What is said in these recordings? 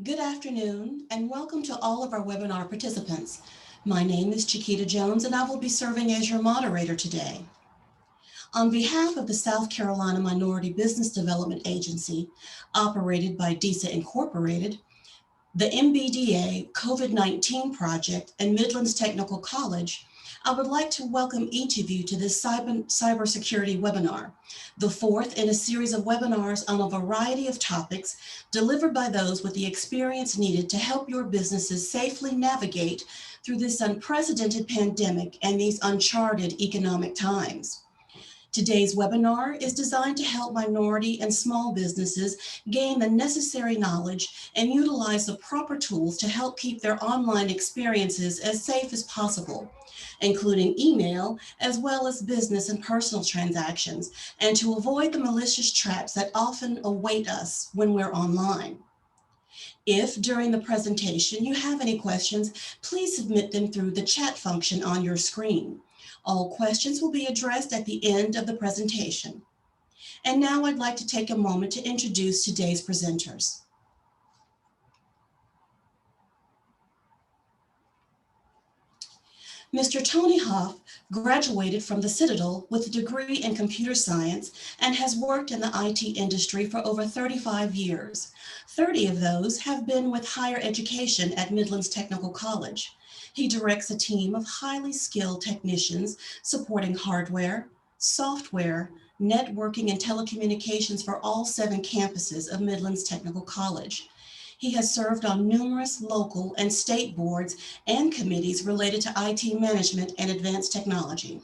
Good afternoon, and welcome to all of our webinar participants. My name is Chiquita Jones, and I will be serving as your moderator today. On behalf of the South Carolina Minority Business Development Agency, operated by DISA Incorporated, the MBDA COVID-19 project, and Midlands Technical College, I would like to welcome each of you to this cybersecurity webinar, the fourth in a series of webinars on a variety of topics delivered by those with the experience needed to help your businesses safely navigate through this unprecedented pandemic and these uncharted economic times. Today's webinar is designed to help minority and small businesses gain the necessary knowledge and utilize the proper tools to help keep their online experiences as safe as possible, including email as well as business and personal transactions, and to avoid the malicious traps that often await us when we're online. If during the presentation you have any questions, please submit them through the chat function on your screen. All questions will be addressed at the end of the presentation. And now I'd like to take a moment to introduce today's presenters. Mr. Tony Hoff graduated from the Citadel with a degree in computer science and has worked in the IT industry for over 35 years. 30 of those have been with higher education at Midlands Technical College. He directs a team of highly skilled technicians supporting hardware, software, networking, and telecommunications for all 7 campuses of Midlands Technical College. He has served on numerous local and state boards and committees related to IT management and advanced technology.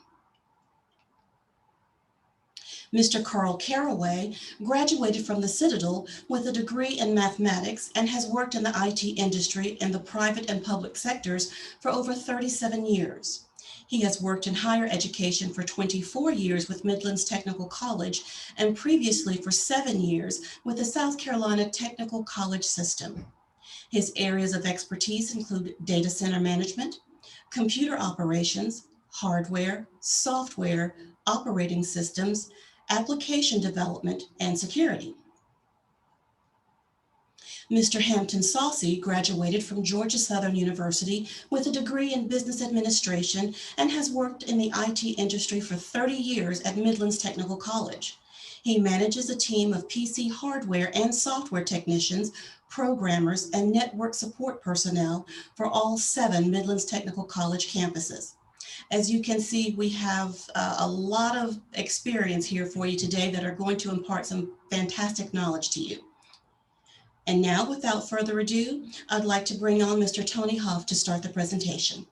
Mr. Carl Caraway graduated from the Citadel with a degree in mathematics and has worked in the IT industry in the private and public sectors for over 37 years. He has worked in higher education for 24 years with Midlands Technical College and previously for 7 years with the South Carolina Technical College System. His areas of expertise include data center management, computer operations, hardware, software, operating systems, application development, and security. Mr. Hampton Saucy graduated from Georgia Southern University with a degree in business administration and has worked in the IT industry for 30 years at Midlands Technical College. He manages a team of PC hardware and software technicians, programmers, and network support personnel for all 7 Midlands Technical College campuses. As you can see, we have a lot of experience here for you today that are going to impart some fantastic knowledge to you. And now, without further ado, I'd like to bring on Mr. Tony Hoff to start the presentation.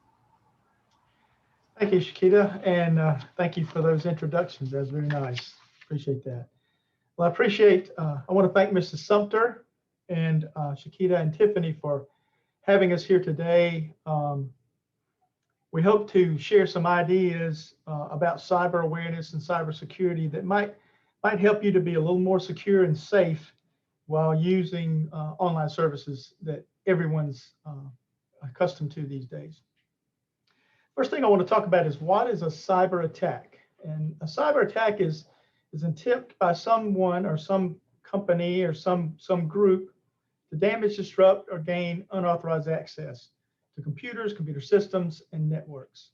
Thank you, Shakita, and thank you for those introductions. That's very nice. Appreciate that. Well, I want to thank Mrs. Sumter and Shakita and Tiffany for having us here today. We hope to share some ideas about cyber awareness and cybersecurity that might help you to be a little more secure and safe while using online services that everyone's accustomed to these days. First thing I want to talk about is what is a cyber attack? And a cyber attack is an attempt by someone or some company or some group to damage, disrupt, or gain unauthorized access to computers, computer systems, and networks.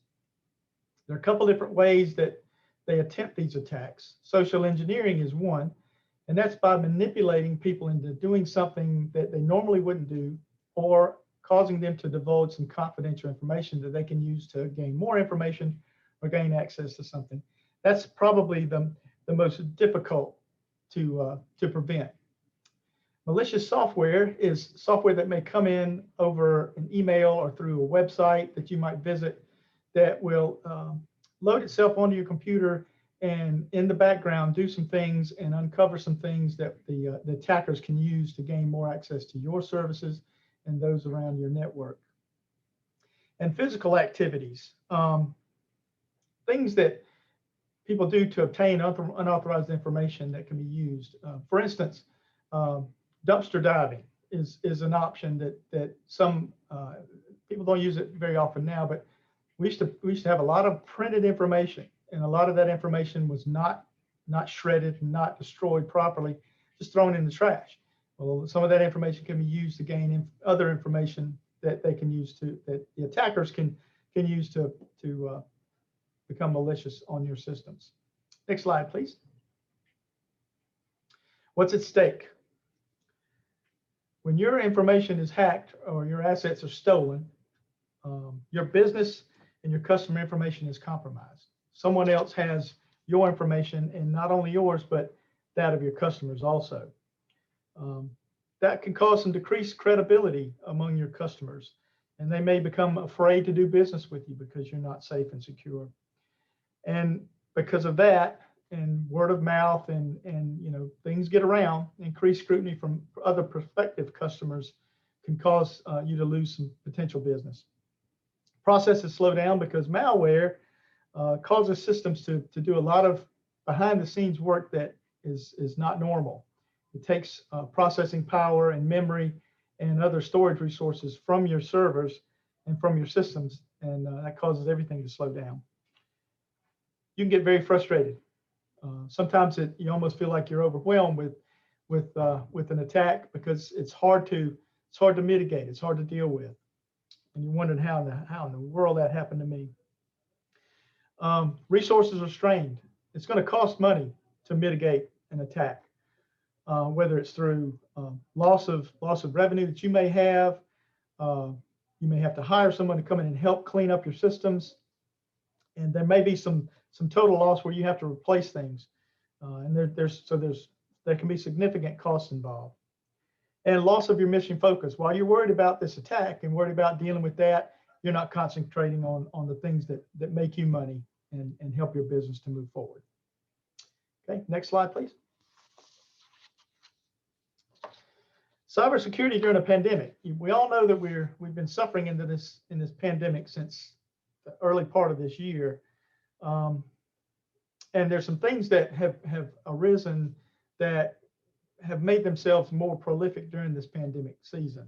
There are a couple different ways that they attempt these attacks. Social engineering is one, and that's by manipulating people into doing something that they normally wouldn't do, or causing them to divulge some confidential information that they can use to gain more information or gain access to something. That's probably the most difficult to prevent. Malicious software is software that may come in over an email or through a website that you might visit that will load itself onto your computer and in the background do some things and uncover some things that the attackers can use to gain more access to your services and those around your network. And physical activities, things that people do to obtain unauthorized information that can be used. For instance, dumpster diving is an option that some people don't use it very often now, but we used to have a lot of printed information, and a lot of that information was not shredded and not destroyed properly, just thrown in the trash. Well, some of that information can be used to gain other information that they can use that the attackers can use to become malicious on your systems. Next slide, please. What's at stake? When your information is hacked or your assets are stolen, your business and your customer information is compromised. Someone else has your information, and not only yours, but that of your customers also. That can cause some decreased credibility among your customers, and they may become afraid to do business with you because you're not safe and secure. And because of that, and word of mouth, and things get around, increased scrutiny from other prospective customers can cause you to lose some potential business. Processes slow down because malware causes systems to do a lot of behind the scenes work that is not normal. It takes processing power and memory and other storage resources from your servers and from your systems, and that causes everything to slow down. You can get very frustrated. Sometimes you almost feel like you're overwhelmed with an attack because it's hard to mitigate. It's hard to deal with, and you're wondering how in the world that happened to me. Resources are strained. It's going to cost money to mitigate an attack, whether it's through loss of revenue that you may have. You may have to hire someone to come in and help clean up your systems, and there may be some total loss where you have to replace things, and there can be significant costs involved. And loss of your mission focus. While you're worried about this attack and worried about dealing with that, you're not concentrating on the things that make you money and help your business to move forward. Okay, next slide, please. Cybersecurity during a pandemic. We all know that we've been suffering in this pandemic since the early part of this year. And there's some things that have arisen that have made themselves more prolific during this pandemic season.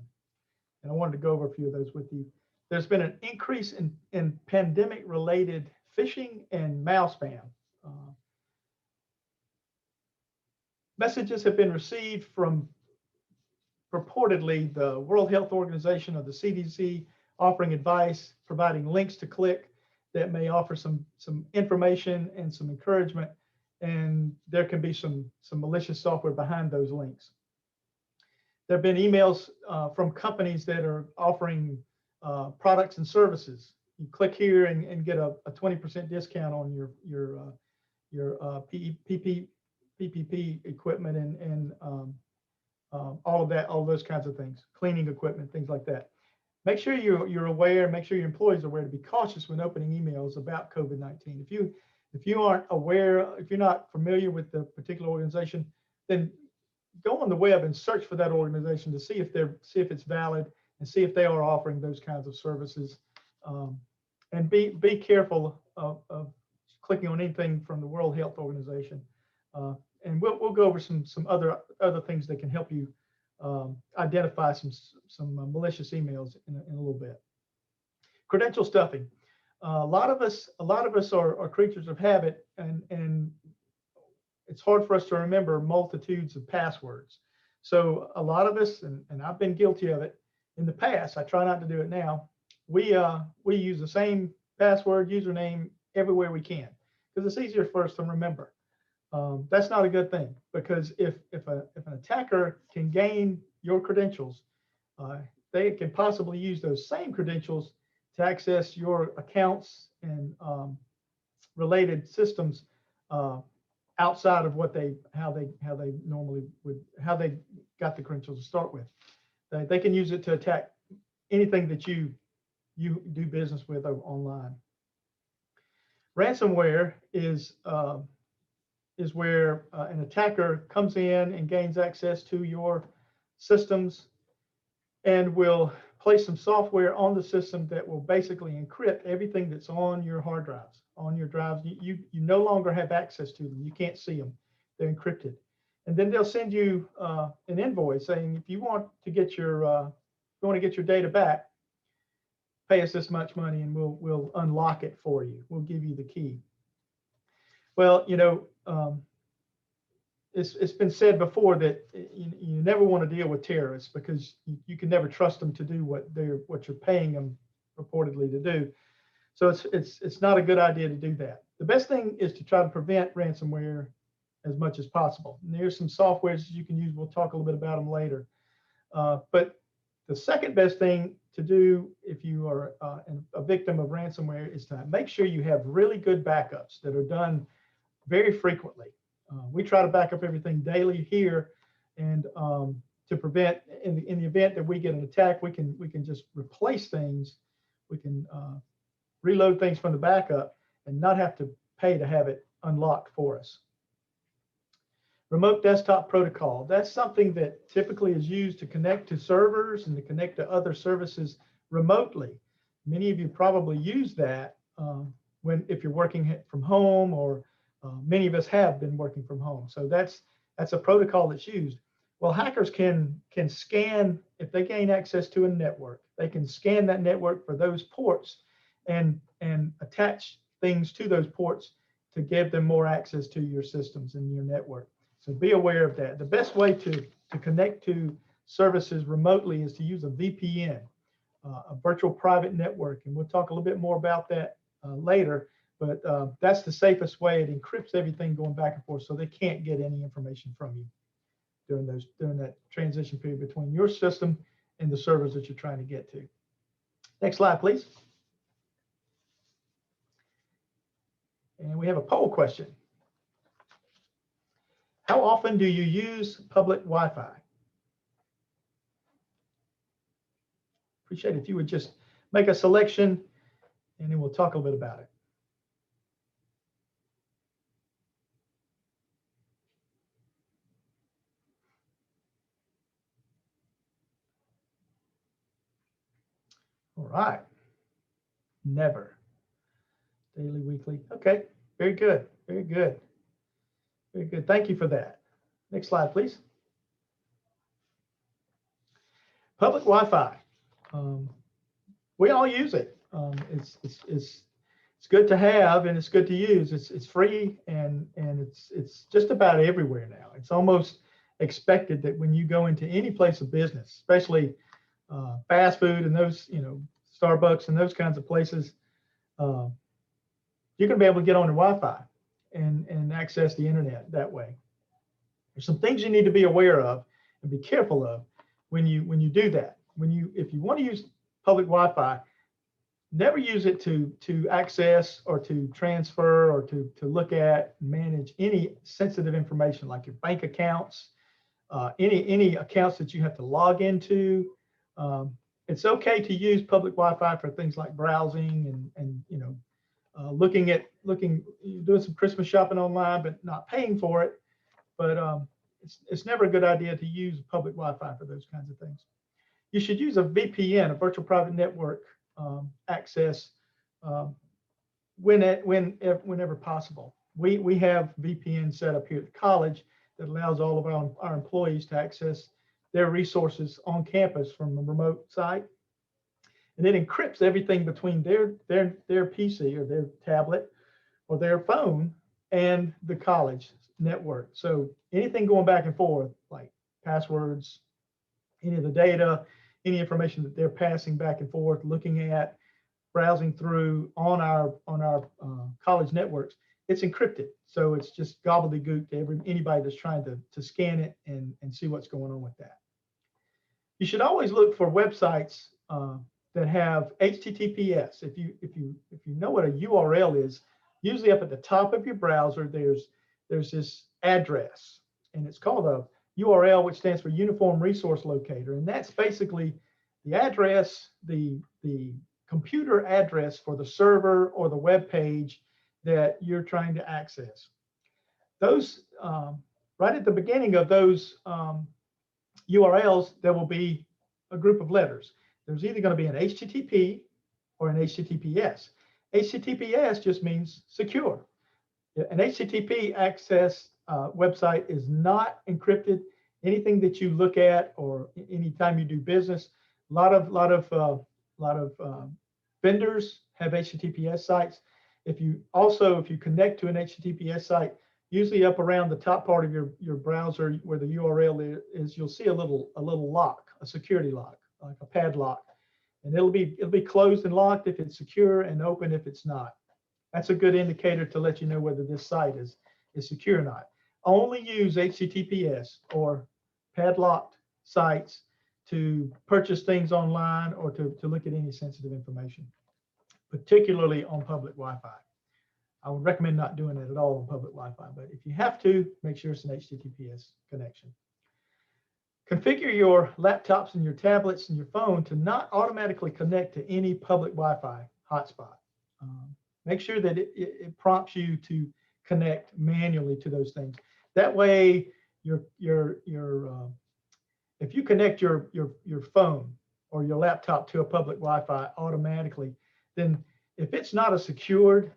And I wanted to go over a few of those with you. There's been an increase in pandemic-related phishing and mail spam. Messages have been received from purportedly the World Health Organization or the CDC offering advice, providing links to click that may offer some information and some encouragement, and there can be some malicious software behind those links. There have been emails from companies that are offering products and services. You click here and get a 20% discount on your PPP equipment and all of that, all those kinds of things, cleaning equipment, things like that. Make sure you're aware, make sure your employees are aware to be cautious when opening emails about COVID-19. If you aren't aware, if you're not familiar with the particular organization, then go on the web and search for that organization to see if it's valid and see if they are offering those kinds of services. And be careful of clicking on anything from the World Health Organization. And we'll go over some other things that can help you identify some malicious emails in a little bit. Credential stuffing. A lot of us are creatures of habit, and it's hard for us to remember multitudes of passwords. So a lot of us, and I've been guilty of it in the past, I try not to do it now, we use the same password, username everywhere we can because it's easier for us to remember. That's not a good thing, because if an attacker can gain your credentials, they can possibly use those same credentials to access your accounts and related systems outside of how they normally would, how they got the credentials to start with. They can use it to attack anything that you do business with online. Ransomware is where an attacker comes in and gains access to your systems and will place some software on the system that will basically encrypt everything that's on your hard drives, on your drives. You no longer have access to them. You can't see them. They're encrypted. And then they'll send you an invoice saying, if you want to get your data back, pay us this much money and we'll unlock it for you. We'll give you the key. Well, it's been said before that you never want to deal with terrorists because you can never trust them to do what you're paying them purportedly to do. So it's not a good idea to do that. The best thing is to try to prevent ransomware as much as possible. And there's some softwares you can use. We'll talk a little bit about them later. But the second best thing to do if you are a victim of ransomware is to make sure you have really good backups that are done very frequently. We try to back up everything daily here, and to prevent in the event that we get an attack, we can just replace things. We can reload things from the backup and not have to pay to have it unlocked for us. Remote desktop protocol. That's something that typically is used to connect to servers and to connect to other services remotely. Many of you probably use that if you're working from home, or many of us have been working from home. So that's a protocol that's used. Well, hackers can scan, if they gain access to a network, they can scan that network for those ports and attach things to those ports to give them more access to your systems and your network. So be aware of that. The best way to connect to services remotely is to use a VPN, a virtual private network. And we'll talk a little bit more about that later, but that's the safest way. It encrypts everything going back and forth so they can't get any information from you during that transition period between your system and the servers that you're trying to get to. Next slide, please. And we have a poll question. How often do you use public Wi-Fi? Appreciate it if you would just make a selection, and then we'll talk a little bit about it. All right. Never. Daily, weekly. Okay. Very good. Very good. Very good. Thank you for that. Next slide, please. Public Wi-Fi. We all use it. It's good to have, and it's good to use. It's free, and it's just about everywhere now. It's almost expected that when you go into any place of business, especially fast food and those, Starbucks and those kinds of places, you're going to be able to get on the Wi-Fi and access the internet that way. There's some things you need to be aware of and be careful of when you do that. If you want to use public Wi-Fi, never use it to access or to transfer or to look at and manage any sensitive information like your bank accounts, any accounts that you have to log into. It's okay to use public Wi-Fi for things like browsing and doing some Christmas shopping online, but not paying for it. But it's never a good idea to use public Wi-Fi for those kinds of things. You should use a VPN, a virtual private network access whenever possible. We have VPN set up here at the college that allows all of our employees to access their resources on campus from a remote site. And it encrypts everything between their PC or their tablet or their phone and the college network. So anything going back and forth, like passwords, any of the data, any information that they're passing back and forth, looking at, browsing through on our college networks, it's encrypted. So it's just gobbledygook to anybody that's trying to scan it and see what's going on with that. You should always look for websites that have HTTPS. If you know what a URL is, usually up at the top of your browser, there's this address, and it's called a URL, which stands for Uniform Resource Locator, and that's basically the address, the computer address for the server or the web page that you're trying to access. Those right at the beginning of those URLs, there will be a group of letters. There's either going to be an HTTP or an HTTPS. HTTPS just means secure. An HTTP access website is not encrypted. Anything that you look at or anytime you do business, a lot of vendors have HTTPS sites. If you connect to an HTTPS site, usually up around the top part of your browser where the URL is, you'll see a little lock, a security lock, like a padlock. And it'll be closed and locked if it's secure and open if it's not. That's a good indicator to let you know whether this site is secure or not. Only use HTTPS or padlocked sites to purchase things online or to look at any sensitive information, particularly on public Wi-Fi. I would recommend not doing it at all on public Wi-Fi, but if you have to, make sure it's an HTTPS connection. Configure your laptops and your tablets and your phone to not automatically connect to any public Wi-Fi hotspot. Make sure that it prompts you to connect manually to those things. That way, if you connect your phone or your laptop to a public Wi-Fi automatically, then if it's not a secured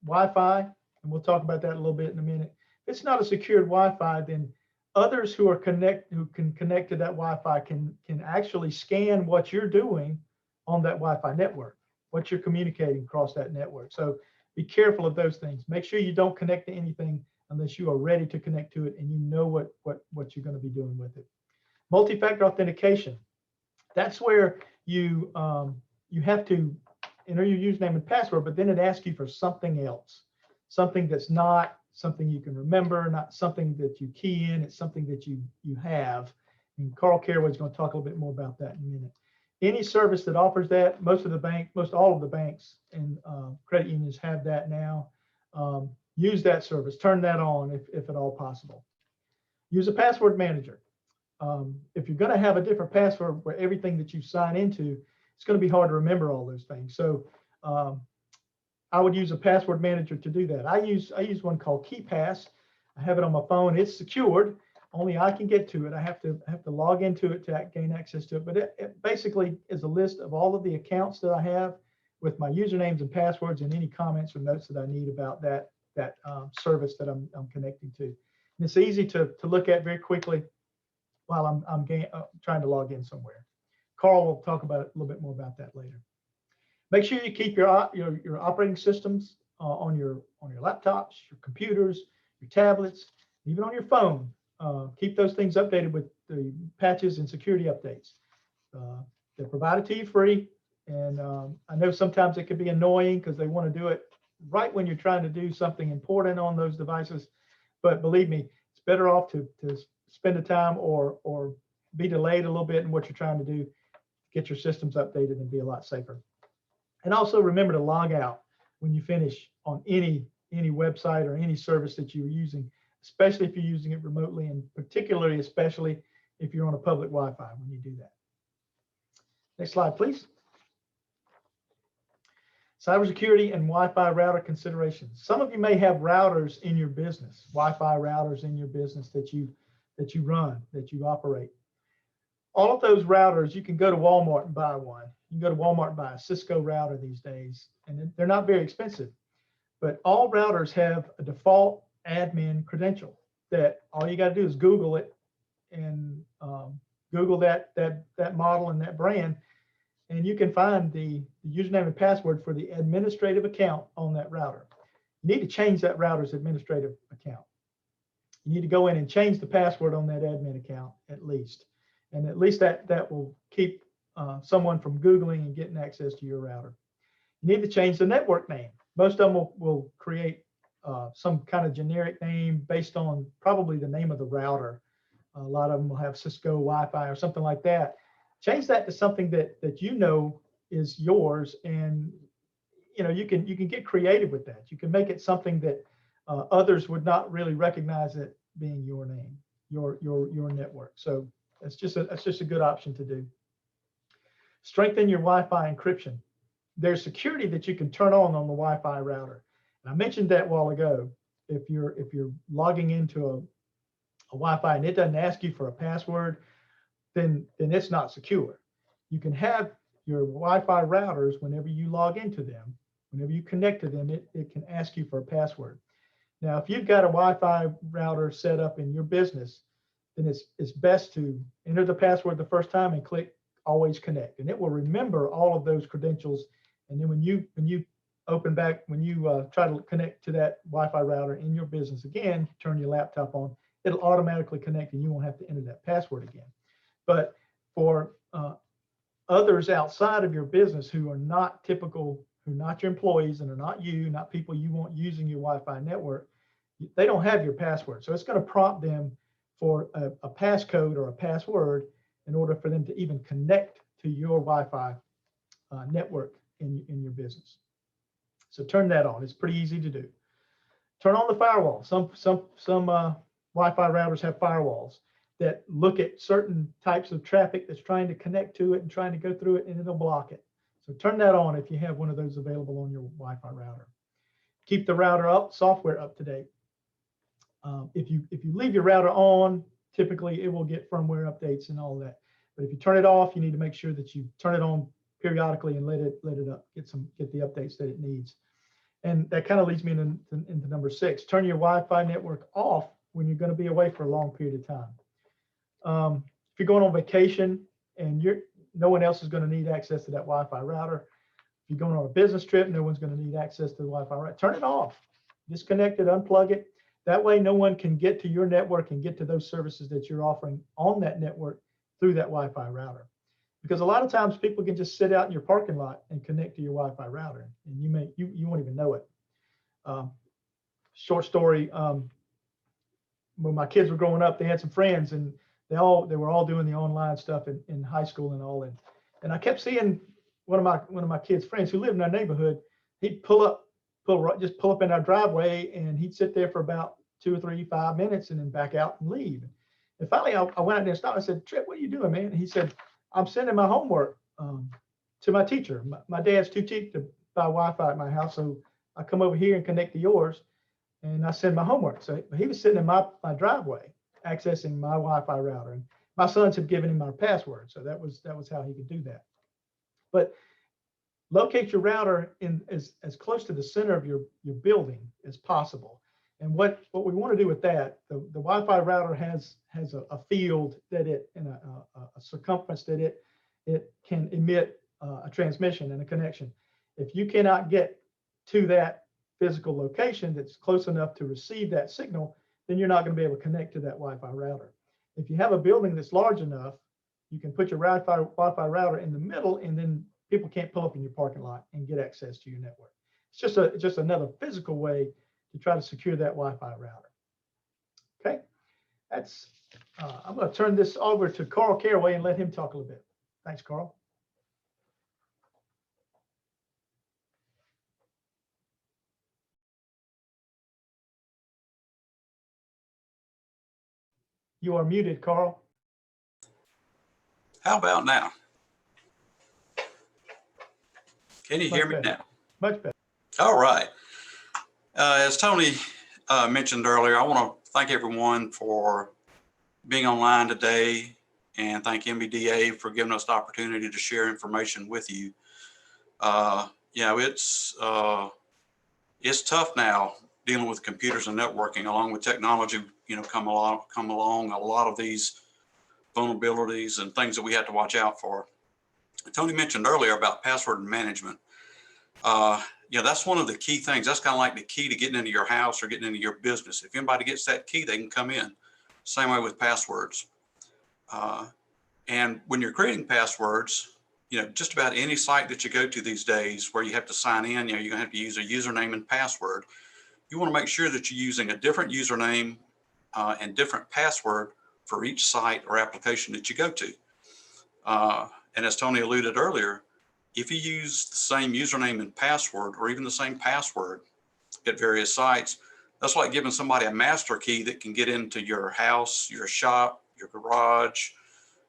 Wi-Fi, and we'll talk about that a little bit in a minute, if it's not a secured Wi-Fi, then others who can connect to that Wi-Fi can actually scan what you're doing on that Wi-Fi network, what you're communicating across that network. So be careful of those things. Make sure you don't connect to anything unless you are ready to connect to it and you know what you're going to be doing with it. Multi-factor authentication. That's where you have to enter your username and password, but then it asks you for something else, something that's not something you can remember, not something that you key in, it's something that you have. And Carl Caraway is going to talk a little bit more about that in a minute. Any service that offers that, most all of the banks and credit unions have that now. Use that service, turn that on if at all possible. Use a password manager. If you're going to have a different password where everything that you sign into, it's going to be hard to remember all those things. So I would use a password manager to do that. I use one called KeePass. I have it on my phone. It's secured. Only I can get to it. I have to log into it to gain access to it. But it basically is a list of all of the accounts that I have with my usernames and passwords and any comments or notes that I need about that service that I'm connecting to. And it's easy to look at very quickly while I'm trying to log in somewhere. Carl will talk about it a little bit more about that later. Make sure you keep your operating systems on your laptops, your computers, your tablets, even on your phone. Keep those things updated with the patches and security updates. They're provided to you free, and I know sometimes it can be annoying because they want to do it right when you're trying to do something important on those devices. But believe me, it's better off to spend the time or be delayed a little bit in what you're trying to do, get your systems updated and be a lot safer. And also remember to log out when you finish on any website or any service that you're using, especially if you're using it remotely, and especially if you're on a public Wi-Fi when you do that. Next slide, please. Cybersecurity and Wi-Fi router considerations. Some of you may have routers in your business, Wi-Fi routers in your business that you run, that you operate. All of those routers, you can go to Walmart and buy one. You can go to Walmart and buy a Cisco router these days, and they're not very expensive. But all routers have a default admin credential that all you got to do is Google it and Google that model and that brand, and you can find the username and password for the administrative account on that router. You need to change that router's administrative account. You need to go in and change the password on that admin account at least. And at least that will keep someone from Googling and getting access to your router. You need to change the network name. Most of them will create some kind of generic name based on probably the name of the router. A lot of them will have Cisco Wi-Fi or something like that. Change that to something that you know is yours, and you can get creative with that. You can make it something that others would not really recognize it being your name, your network. So that's just a good option to do. Strengthen your Wi-Fi encryption. There's security that you can turn on the Wi-Fi router. And I mentioned that a while ago. If you're logging into a Wi-Fi and it doesn't ask you for a password, then it's not secure. You can have your Wi-Fi routers, whenever you log into them, whenever you connect to them, it can ask you for a password. Now, if you've got a Wi-Fi router set up in your business, then it's best to enter the password the first time and click Always Connect, and it will remember all of those credentials. And then when you open back, when you try to connect to that Wi-Fi router in your business again, turn your laptop on, it'll automatically connect and you won't have to enter that password again. But for others outside of your business who are not typical, who are not your employees and are not you, not people you want using your Wi-Fi network, they don't have your password. So it's going to prompt them for a passcode or a password in order for them to even connect to your Wi-Fi network in your business. So turn that on. It's pretty easy to do. Turn on the firewall. Some Wi-Fi routers have firewalls that look at certain types of traffic that's trying to connect to it and trying to go through it, and it'll block it. So turn that on if you have one of those available on your Wi-Fi router. Keep the router software up to date. If you leave your router on, typically it will get firmware updates and all that. But if you turn it off, you need to make sure that you turn it on periodically and let it up, get the updates that it needs. And that kind of leads me into number 6. Turn your Wi-Fi network off when you're going to be away for a long period of time. If you're going on vacation and no one else is going to need access to that Wi-Fi router. If you're going on a business trip, no one's going to need access to the Wi-Fi router. Turn it off. Disconnect it, unplug it. That way, no one can get to your network and get to those services that you're offering on that network through that Wi-Fi router. Because a lot of times people can just sit out in your parking lot and connect to your Wi-Fi router, and you won't even know it. Short story: when my kids were growing up, they had some friends, and they were all doing the online stuff in high school and all. And I kept seeing one of my kids' friends who lived in our neighborhood. He'd pull up in our driveway, and he'd sit there for about 2 or 3, 5 minutes, and then back out and leave. And finally, I went out there and stopped. I said, "Trip, what are you doing, man?" And he said, "I'm sending my homework to my teacher. My dad's too cheap to buy Wi-Fi at my house, so I come over here and connect to yours, and I send my homework." So he was sitting in my driveway, accessing my Wi-Fi router, and my sons had given him my password, so that was how he could do that. But locate your router in as close to the center of your building as possible. And what we want to do with that, the Wi-Fi router has a field that and a circumference that it can emit a transmission and a connection. If you cannot get to that physical location that's close enough to receive that signal, then you're not going to be able to connect to that Wi-Fi router. If you have a building that's large enough, you can put your Wi-Fi router in the middle, and then people can't pull up in your parking lot and get access to your network. It's just another physical way to try to secure that Wi-Fi router. Okay, I'm going to turn this over to Carl Caraway and let him talk a little bit. Thanks, Carl. You are muted, Carl. How about now? Can you hear me now? Much better. All right. As Tony mentioned earlier, I want to thank everyone for being online today, and thank MBDA for giving us the opportunity to share information with you. It's tough now dealing with computers and networking, along with technology. Come along a lot of these vulnerabilities and things that we have to watch out for. Tony mentioned earlier about password management. That's one of the key things. That's kind of like the key to getting into your house or getting into your business. If anybody gets that key, they can come in. Same way with passwords. And when you're creating passwords, just about any site that you go to these days where you have to sign in, you're going to have to use a username and password. You want to make sure that you're using a different username and different password for each site or application that you go to. And as Tony alluded earlier, if you use the same username and password, or even the same password at various sites, that's like giving somebody a master key that can get into your house, your shop, your garage,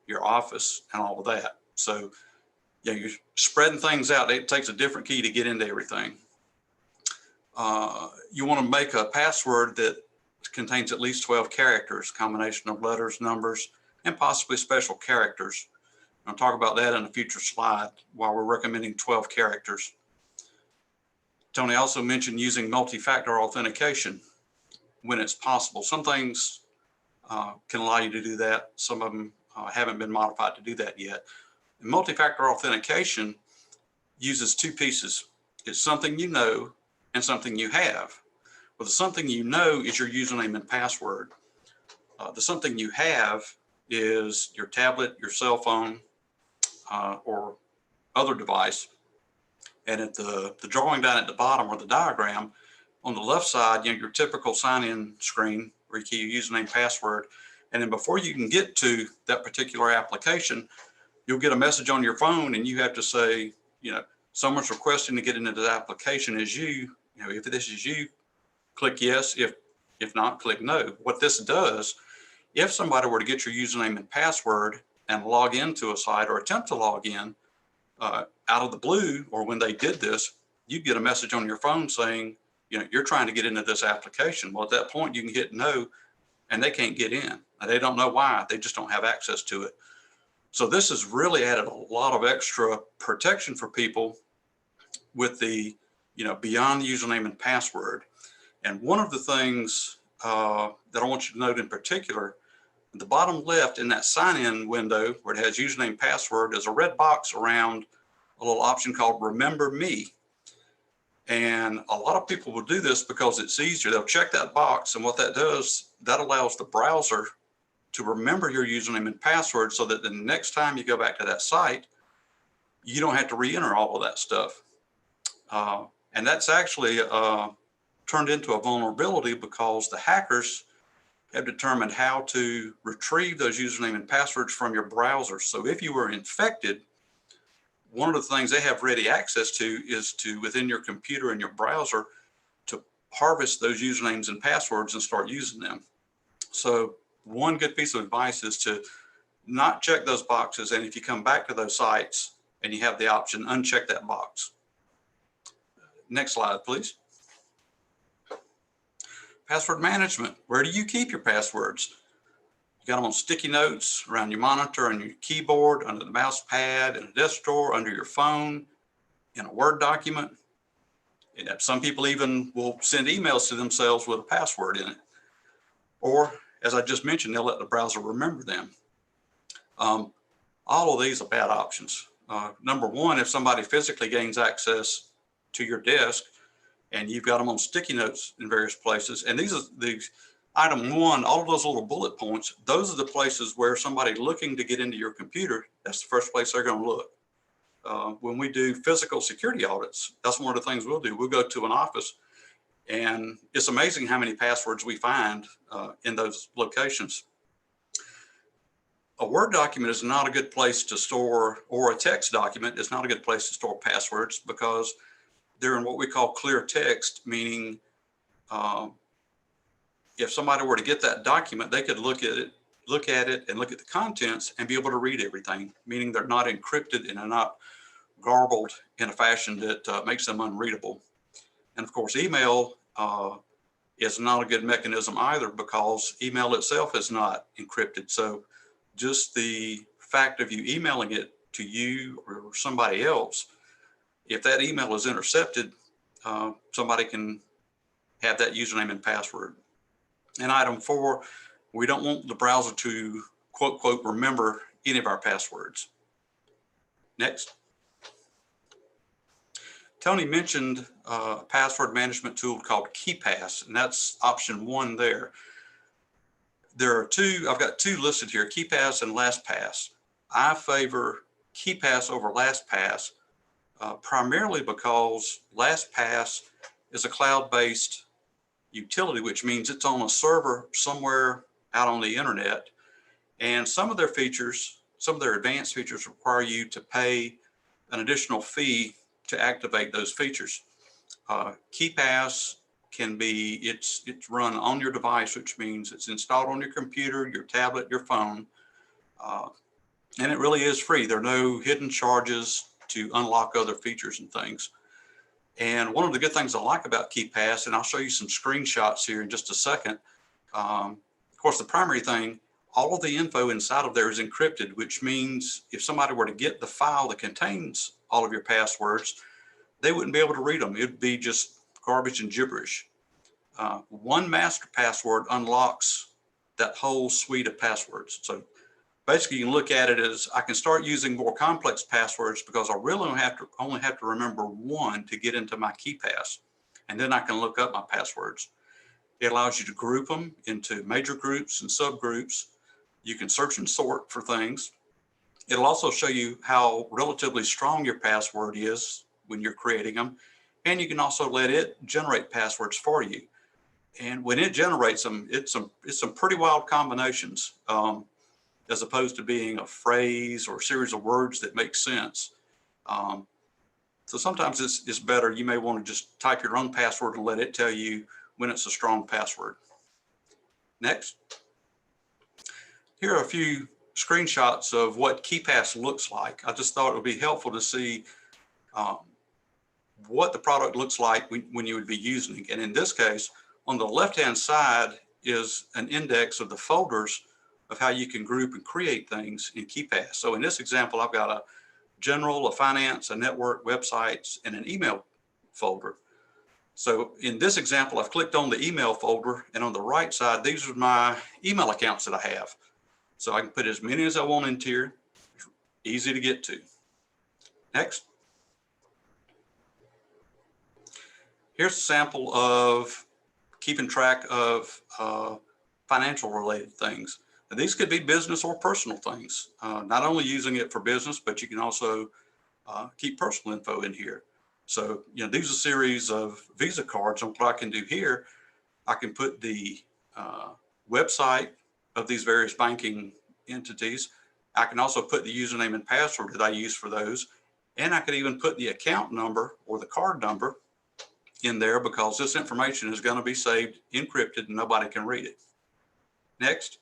your office, and all of that. So you're spreading things out. It takes a different key to get into everything. You want to make a password that contains at least 12 characters, combination of letters, numbers, and possibly special characters. I'll talk about that in a future slide while we're recommending 12 characters. Tony also mentioned using multi-factor authentication when it's possible. Some things can allow you to do that. Some of them haven't been modified to do that yet. And multi-factor authentication uses 2 pieces. It's something you know and something you have. Well, the something you know is your username and password. The something you have is your tablet, your cell phone, or other device. And at the drawing down at the bottom or the diagram, on the left side, your typical sign-in screen where you key your username, password. And then before you can get to that particular application, you'll get a message on your phone and you have to say, someone's requesting to get into the application. Is you, if this is you, click yes. If not, click no. What this does, if somebody were to get your username and password and log into a site or attempt to log in out of the blue, or when they did this, you get a message on your phone saying, you're trying to get into this application. Well, at that point, you can hit no, and they can't get in. And they don't know why. They just don't have access to it. So this has really added a lot of extra protection for people with the, beyond the username and password. And one of the things that I want you to note in particular, at the bottom left in that sign-in window where it has username, password, there's a red box around a little option called Remember Me. And a lot of people will do this because it's easier. They'll check that box, and what that does, that allows the browser to remember your username and password so that the next time you go back to that site, you don't have to re-enter all of that stuff. And that's actually turned into a vulnerability because the hackers have determined how to retrieve those username and passwords from your browser. So if you were infected, one of the things they have ready access to is to, within your computer and your browser, to harvest those usernames and passwords and start using them. So one good piece of advice is to not check those boxes. And if you come back to those sites and you have the option, uncheck that box. Next slide, please. Password management. Where do you keep your passwords? You got them on sticky notes around your monitor, on your keyboard, under the mouse pad, in a desk drawer, under your phone, in a Word document. And some people even will send emails to themselves with a password in it. Or, as I just mentioned, they'll let the browser remember them. All of these are bad options. Number one, if somebody physically gains access to your desk and you've got them on sticky notes in various places, and these are the item one, all of those little bullet points, those are the places where somebody looking to get into your computer, that's the first place they're going to look. When we do physical security audits, that's one of the things we'll do. We'll go to an office, and it's amazing how many passwords we find in those locations. A Word document is not a good place to store, or a text document is not a good place to store passwords because they're in what we call clear text, meaning if somebody were to get that document, they could look at it and look at the contents and be able to read everything, meaning they're not encrypted and they're not garbled in a fashion that makes them unreadable. And of course, email is not a good mechanism either because email itself is not encrypted. So just the fact of you emailing it to you or somebody else, if that email is intercepted, somebody can have that username and password. And item four, we don't want the browser to quote, quote, remember any of our passwords. Next. Tony mentioned a password management tool called KeePass, and that's option one there. There are two, I've got two listed here, KeePass and LastPass. I favor KeePass over LastPass, primarily because LastPass is a cloud-based utility, which means it's on a server somewhere out on the internet. And some of their features, some of their advanced features require you to pay an additional fee to activate those features. KeePass can be, it's run on your device, which means it's installed on your computer, your tablet, your phone. And it really is free. There are no hidden charges to unlock other features and things. And one of the good things I like about KeePass, and I'll show you some screenshots here in just a second. Of course, the primary thing, all of the info inside of there is encrypted, which means if somebody were to get the file that contains all of your passwords, they wouldn't be able to read them. It'd be just garbage and gibberish. One master password unlocks that whole suite of passwords. So basically you can look at it as I can start using more complex passwords because I really only have to remember one to get into my KeePass. And then I can look up my passwords. It allows you to group them into major groups and subgroups. You can search and sort for things. It'll also show you how relatively strong your password is when you're creating them. And you can also let it generate passwords for you. And when it generates them, it's some pretty wild combinations, as opposed to being a phrase or a series of words that make sense. So sometimes it's better. You may want to just type your own password and let it tell you when it's a strong password. Next. Here are a few screenshots of what KeePass looks like. I just thought it would be helpful to see what the product looks like when you would be using it. And in this case, on the left-hand side is an index of the folders of how you can group and create things in KeePass. So in this example, I've got a general, a finance, a network, websites, and an email folder. So in this example, I've clicked on the email folder, and on the right side, these are my email accounts that I have. So I can put as many as I want into here. Easy to get to. Next. Here's a sample of keeping track of financial related things. And these could be business or personal things. Not only using it for business, but you can also keep personal info in here. So, you know, these are a series of Visa cards. And what I can do here, I can put the website of these various banking entities. I can also put the username and password that I use for those. And I could even put the account number or the card number in there, because this information is going to be saved encrypted and nobody can read it. Next.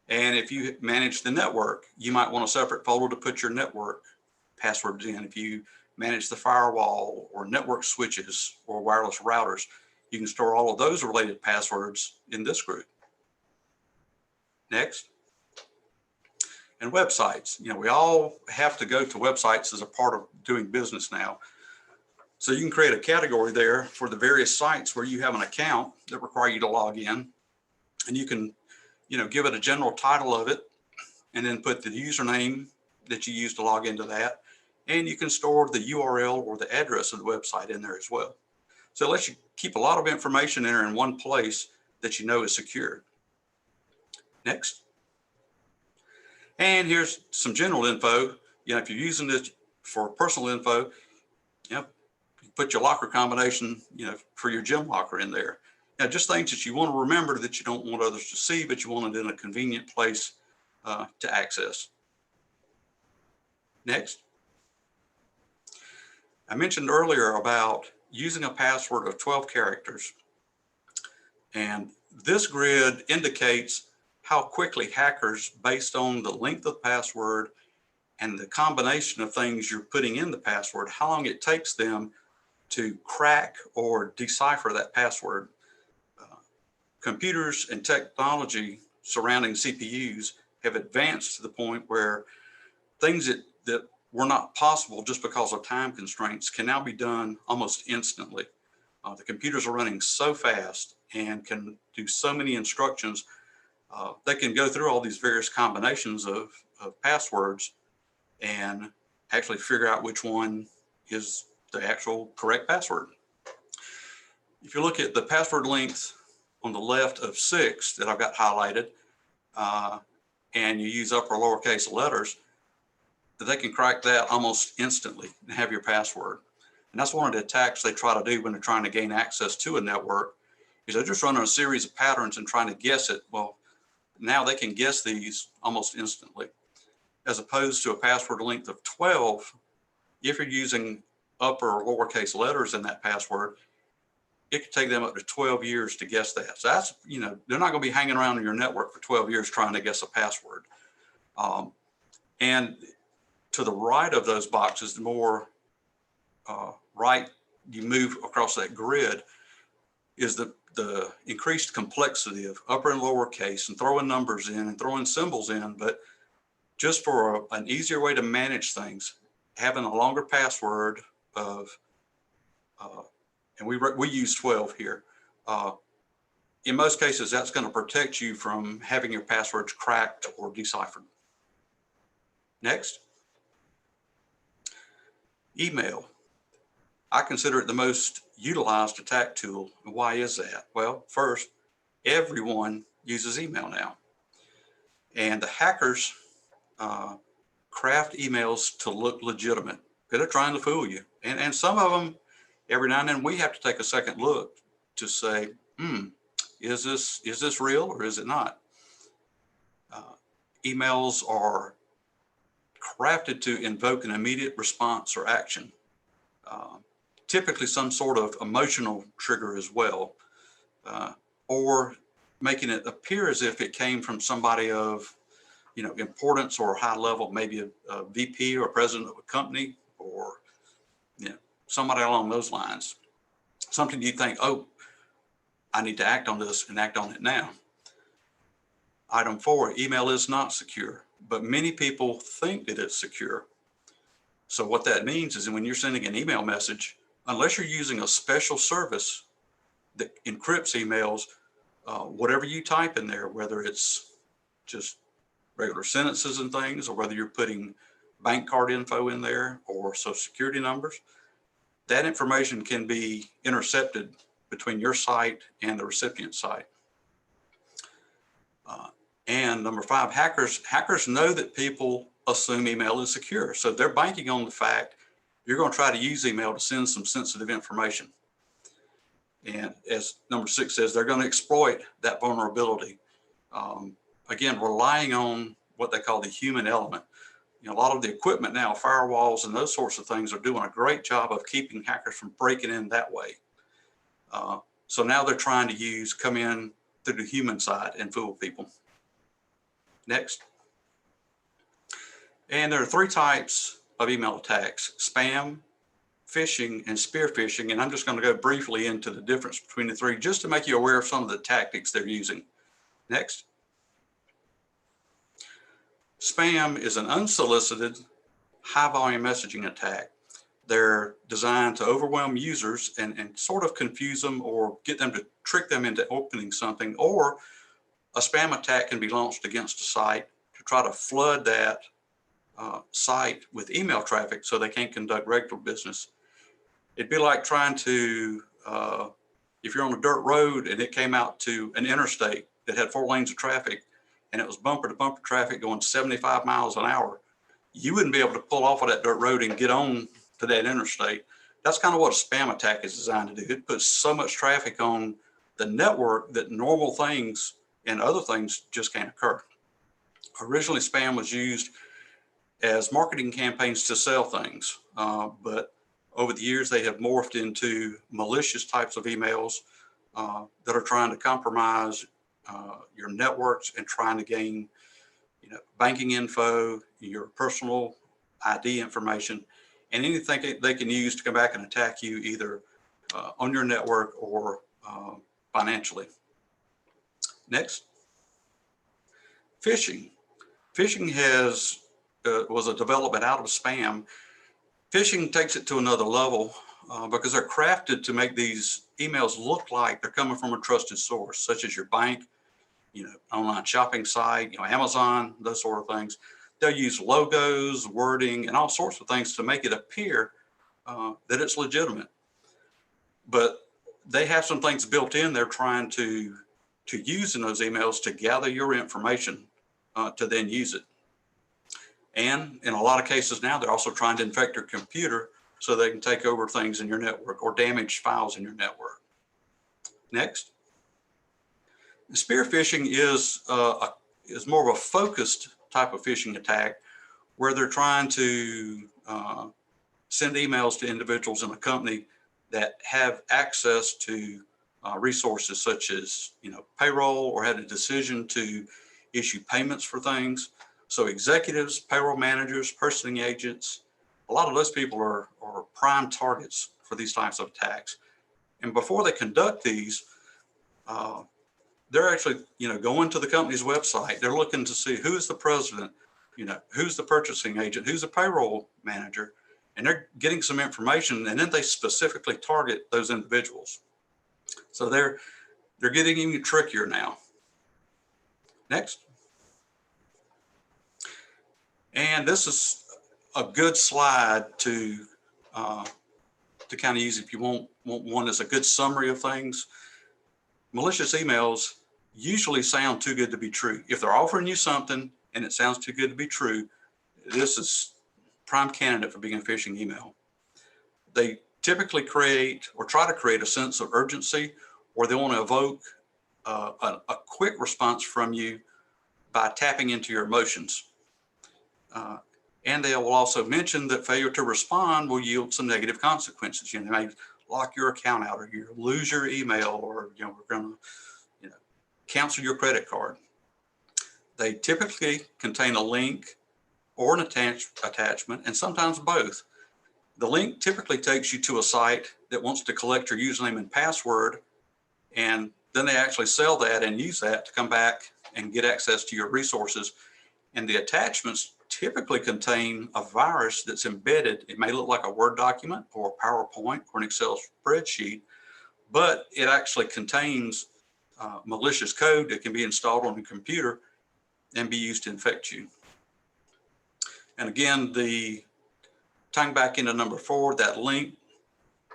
And if you manage the network, you might want a separate folder to put your network passwords in. If you manage the firewall or network switches or wireless routers, you can store all of those related passwords in this group. Next. And websites. You know, we all have to go to websites as a part of doing business now. So you can create a category there for the various sites where you have an account that require you to log in, and you can, you know, give it a general title of it, and then put the username that you use to log into that. And you can store the URL or the address of the website in there as well. So it lets you keep a lot of information in there in one place that you know is secure. Next. And here's some general info. You know, if you're using this for personal info, you know, put your locker combination, you know, for your gym locker in there. Now, just things that you want to remember that you don't want others to see, but you want it in a convenient place to access. Next. I mentioned earlier about using a password of 12 characters. And this grid indicates how quickly hackers, based on the length of the password and the combination of things you're putting in the password, how long it takes them to crack or decipher that password. Computers and technology surrounding CPUs have advanced to the point where things that were not possible just because of time constraints can now be done almost instantly. The computers are running so fast and can do so many instructions. They can go through all these various combinations of passwords and actually figure out which one is the actual correct password. If you look at the password length on the left of 6 that I've got highlighted, and you use upper or lowercase letters, they can crack that almost instantly and have your password. And that's one of the attacks they try to do when they're trying to gain access to a network, is they're just running a series of patterns and trying to guess it. Well, now they can guess these almost instantly, as opposed to a password length of 12. If you're using upper or lowercase letters in that password, it could take them up to 12 years to guess that. So that's, you know, they're not going to be hanging around in your network for 12 years trying to guess a password. And to the right of those boxes, the more right you move across that grid, is the increased complexity of upper and lowercase and throwing numbers in and throwing symbols in. But just for an easier way to manage things, having a longer password of, and we use 12 here, in most cases, that's going to protect you from having your passwords cracked or deciphered. Next. Email. I consider it the most utilized attack tool. Why is that? Well, first, everyone uses email now. And the hackers craft emails to look legitimate. They're trying to fool you. And some of them, every now and then, we have to take a second look to say, is this real or is it not? Emails are crafted to invoke an immediate response or action. Typically some sort of emotional trigger as well, or making it appear as if it came from somebody of, importance or high level, maybe a VP or president of a company, or, somebody along those lines. Something you think, oh, I need to act on this and act on it now. Item 4, email is not secure, but many people think that it's secure. So what that means is that when you're sending an email message, unless you're using a special service that encrypts emails, whatever you type in there, whether it's just regular sentences and things, or whether you're putting bank card info in there or social security numbers, that information can be intercepted between your site and the recipient site. And number 5, hackers know that people assume email is secure. So they're banking on the fact you're going to try to use email to send some sensitive information. And as number 6 says, they're going to exploit that vulnerability. Again, relying on what they call the human element. A lot of the equipment now, firewalls and those sorts of things, are doing a great job of keeping hackers from breaking in that way. So now they're trying to come in through the human side and fool people. Next. And there are 3 types of email attacks: spam, phishing, and spear phishing. And I'm just going to go briefly into the difference between the 3 just to make you aware of some of the tactics they're using. Next. Spam is an unsolicited, high-volume messaging attack. They're designed to overwhelm users and sort of confuse them or get them to trick them into opening something. Or a spam attack can be launched against a site to try to flood that site with email traffic so they can't conduct regular business. It'd be like trying to, if you're on a dirt road and it came out to an interstate that had 4 lanes of traffic and it was bumper to bumper traffic going 75 miles an hour, you wouldn't be able to pull off of that dirt road and get on to that interstate. That's kind of what a spam attack is designed to do. It puts so much traffic on the network that normal things and other things just can't occur. Originally, spam was used as marketing campaigns to sell things, but over the years they have morphed into malicious types of emails that are trying to compromise your networks and trying to gain, banking info, your personal ID information, and anything they can use to come back and attack you either on your network or financially. Next. Phishing. Phishing was a development out of spam. Phishing takes it to another level because they're crafted to make these emails look like they're coming from a trusted source, such as your bank, online shopping site, Amazon, those sort of things. They'll use logos, wording, and all sorts of things to make it appear that it's legitimate. But they have some things built in they're trying to use in those emails to gather your information to then use it. And in a lot of cases now, they're also trying to infect your computer so they can take over things in your network or damage files in your network. Next. Spear phishing is more of a focused type of phishing attack where they're trying to send emails to individuals in a company that have access to resources such as payroll, or had a decision to issue payments for things. So executives, payroll managers, purchasing agents, a lot of those people are prime targets for these types of attacks. And before they conduct these, they're actually, going to the company's website. They're looking to see who's the president, who's the purchasing agent, who's the payroll manager, and they're getting some information, and then they specifically target those individuals. So they're They're getting even trickier now. Next. And this is a good slide to kind of use if you want one that's a good summary of things. Malicious emails usually sound too good to be true. If they're offering you something and it sounds too good to be true, this is prime candidate for being a phishing email. They typically create or try to create a sense of urgency, or they want to evoke a quick response from you by tapping into your emotions. And they will also mention that failure to respond will yield some negative consequences. You know, they may lock your account out, or you lose your email, or we're going to cancel your credit card. They typically contain a link or an attachment, and sometimes both. The link typically takes you to a site that wants to collect your username and password, and then they actually sell that and use that to come back and get access to your resources. And the attachments typically contain a virus that's embedded. It may look like a Word document or a PowerPoint or an Excel spreadsheet, but it actually contains malicious code that can be installed on your computer and be used to infect you. And again, tying back into number 4, that link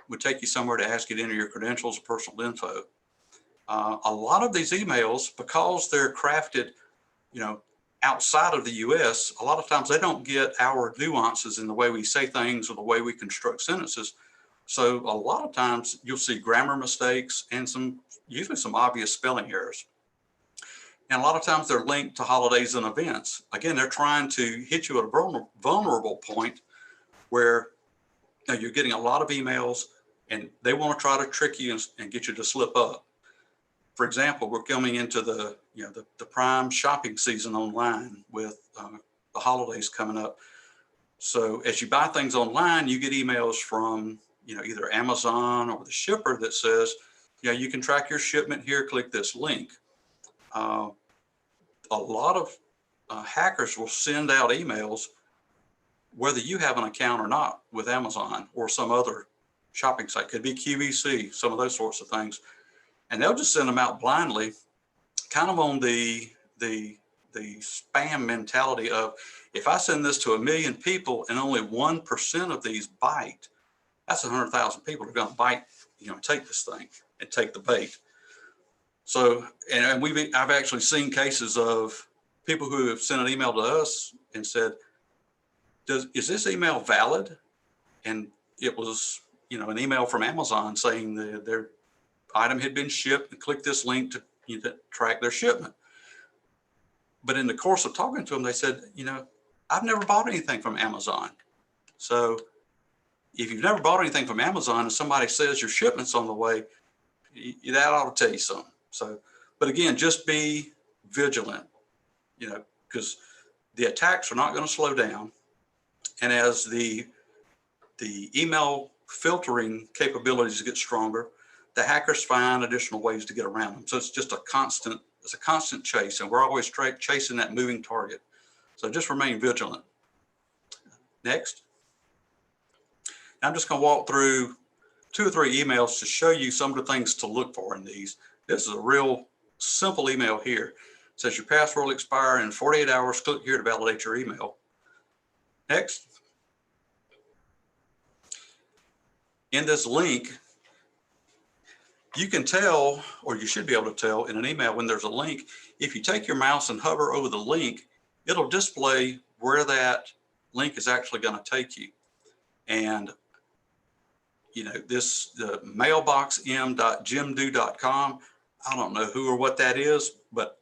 would take you somewhere to ask you to enter your credentials or personal info. A lot of these emails, because they're crafted, outside of the US, a lot of times they don't get our nuances in the way we say things or the way we construct sentences. So a lot of times you'll see grammar mistakes and usually some obvious spelling errors. And a lot of times they're linked to holidays and events. Again, they're trying to hit you at a vulnerable point where you're getting a lot of emails and they want to try to trick you and get you to slip up. For example, we're coming into the prime shopping season online with the holidays coming up. So as you buy things online, you get emails from either Amazon or the shipper that says, you can track your shipment here, click this link. A lot of hackers will send out emails whether you have an account or not with Amazon or some other shopping site. Could be QVC, some of those sorts of things. And they'll just send them out blindly, kind of on the spam mentality of, if I send this to 1 million people and only 1% of these bite, that's 100,000 people who are going to bite, take this thing and take the bait. So, and I've actually seen cases of people who have sent an email to us and said, is this email valid? And it was, an email from Amazon saying their item had been shipped, and click this link to track their shipment. But in the course of talking to them, they said, I've never bought anything from Amazon. So if you've never bought anything from Amazon and somebody says your shipment's on the way, that ought to tell you something. So, but again, just be vigilant, because the attacks are not going to slow down. And as the email filtering capabilities get stronger, the hackers find additional ways to get around them. So it's just a constant chase, and we're always chasing that moving target. So just remain vigilant. Next. I'm just going to walk through 2 or 3 emails to show you some of the things to look for in these. This is a real simple email here. It says your password will expire in 48 hours. Click here to validate your email. Next. In this link, you can tell, or you should be able to tell in an email when there's a link. If you take your mouse and hover over the link, it'll display where that link is actually going to take you. And the mailboxm.jimdo.com, I don't know who or what that is, but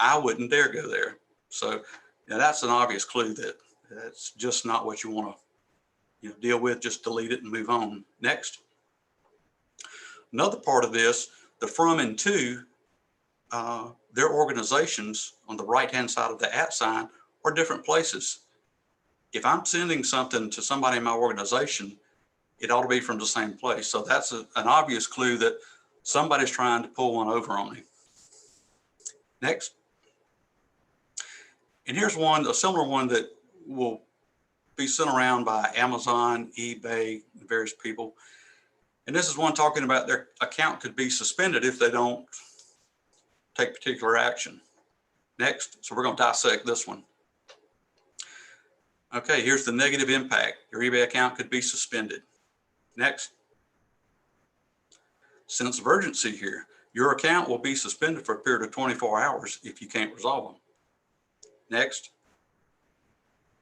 I wouldn't dare go there. So that's an obvious clue that that's just not what you want to deal with. Just delete it and move on. Next. Another part of this, the from and to, their organizations on the right-hand side of the @ sign are different places. If I'm sending something to somebody in my organization, it ought to be from the same place. So that's an obvious clue that somebody's trying to pull one over on you. Next. And here's a similar one that will be sent around by Amazon, eBay, various people. And this is one talking about their account could be suspended if they don't take particular action. Next, so we're going to dissect this one. Okay, here's the negative impact. Your eBay account could be suspended. Next, sense of urgency here. Your account will be suspended for a period of 24 hours if you can't resolve them. Next,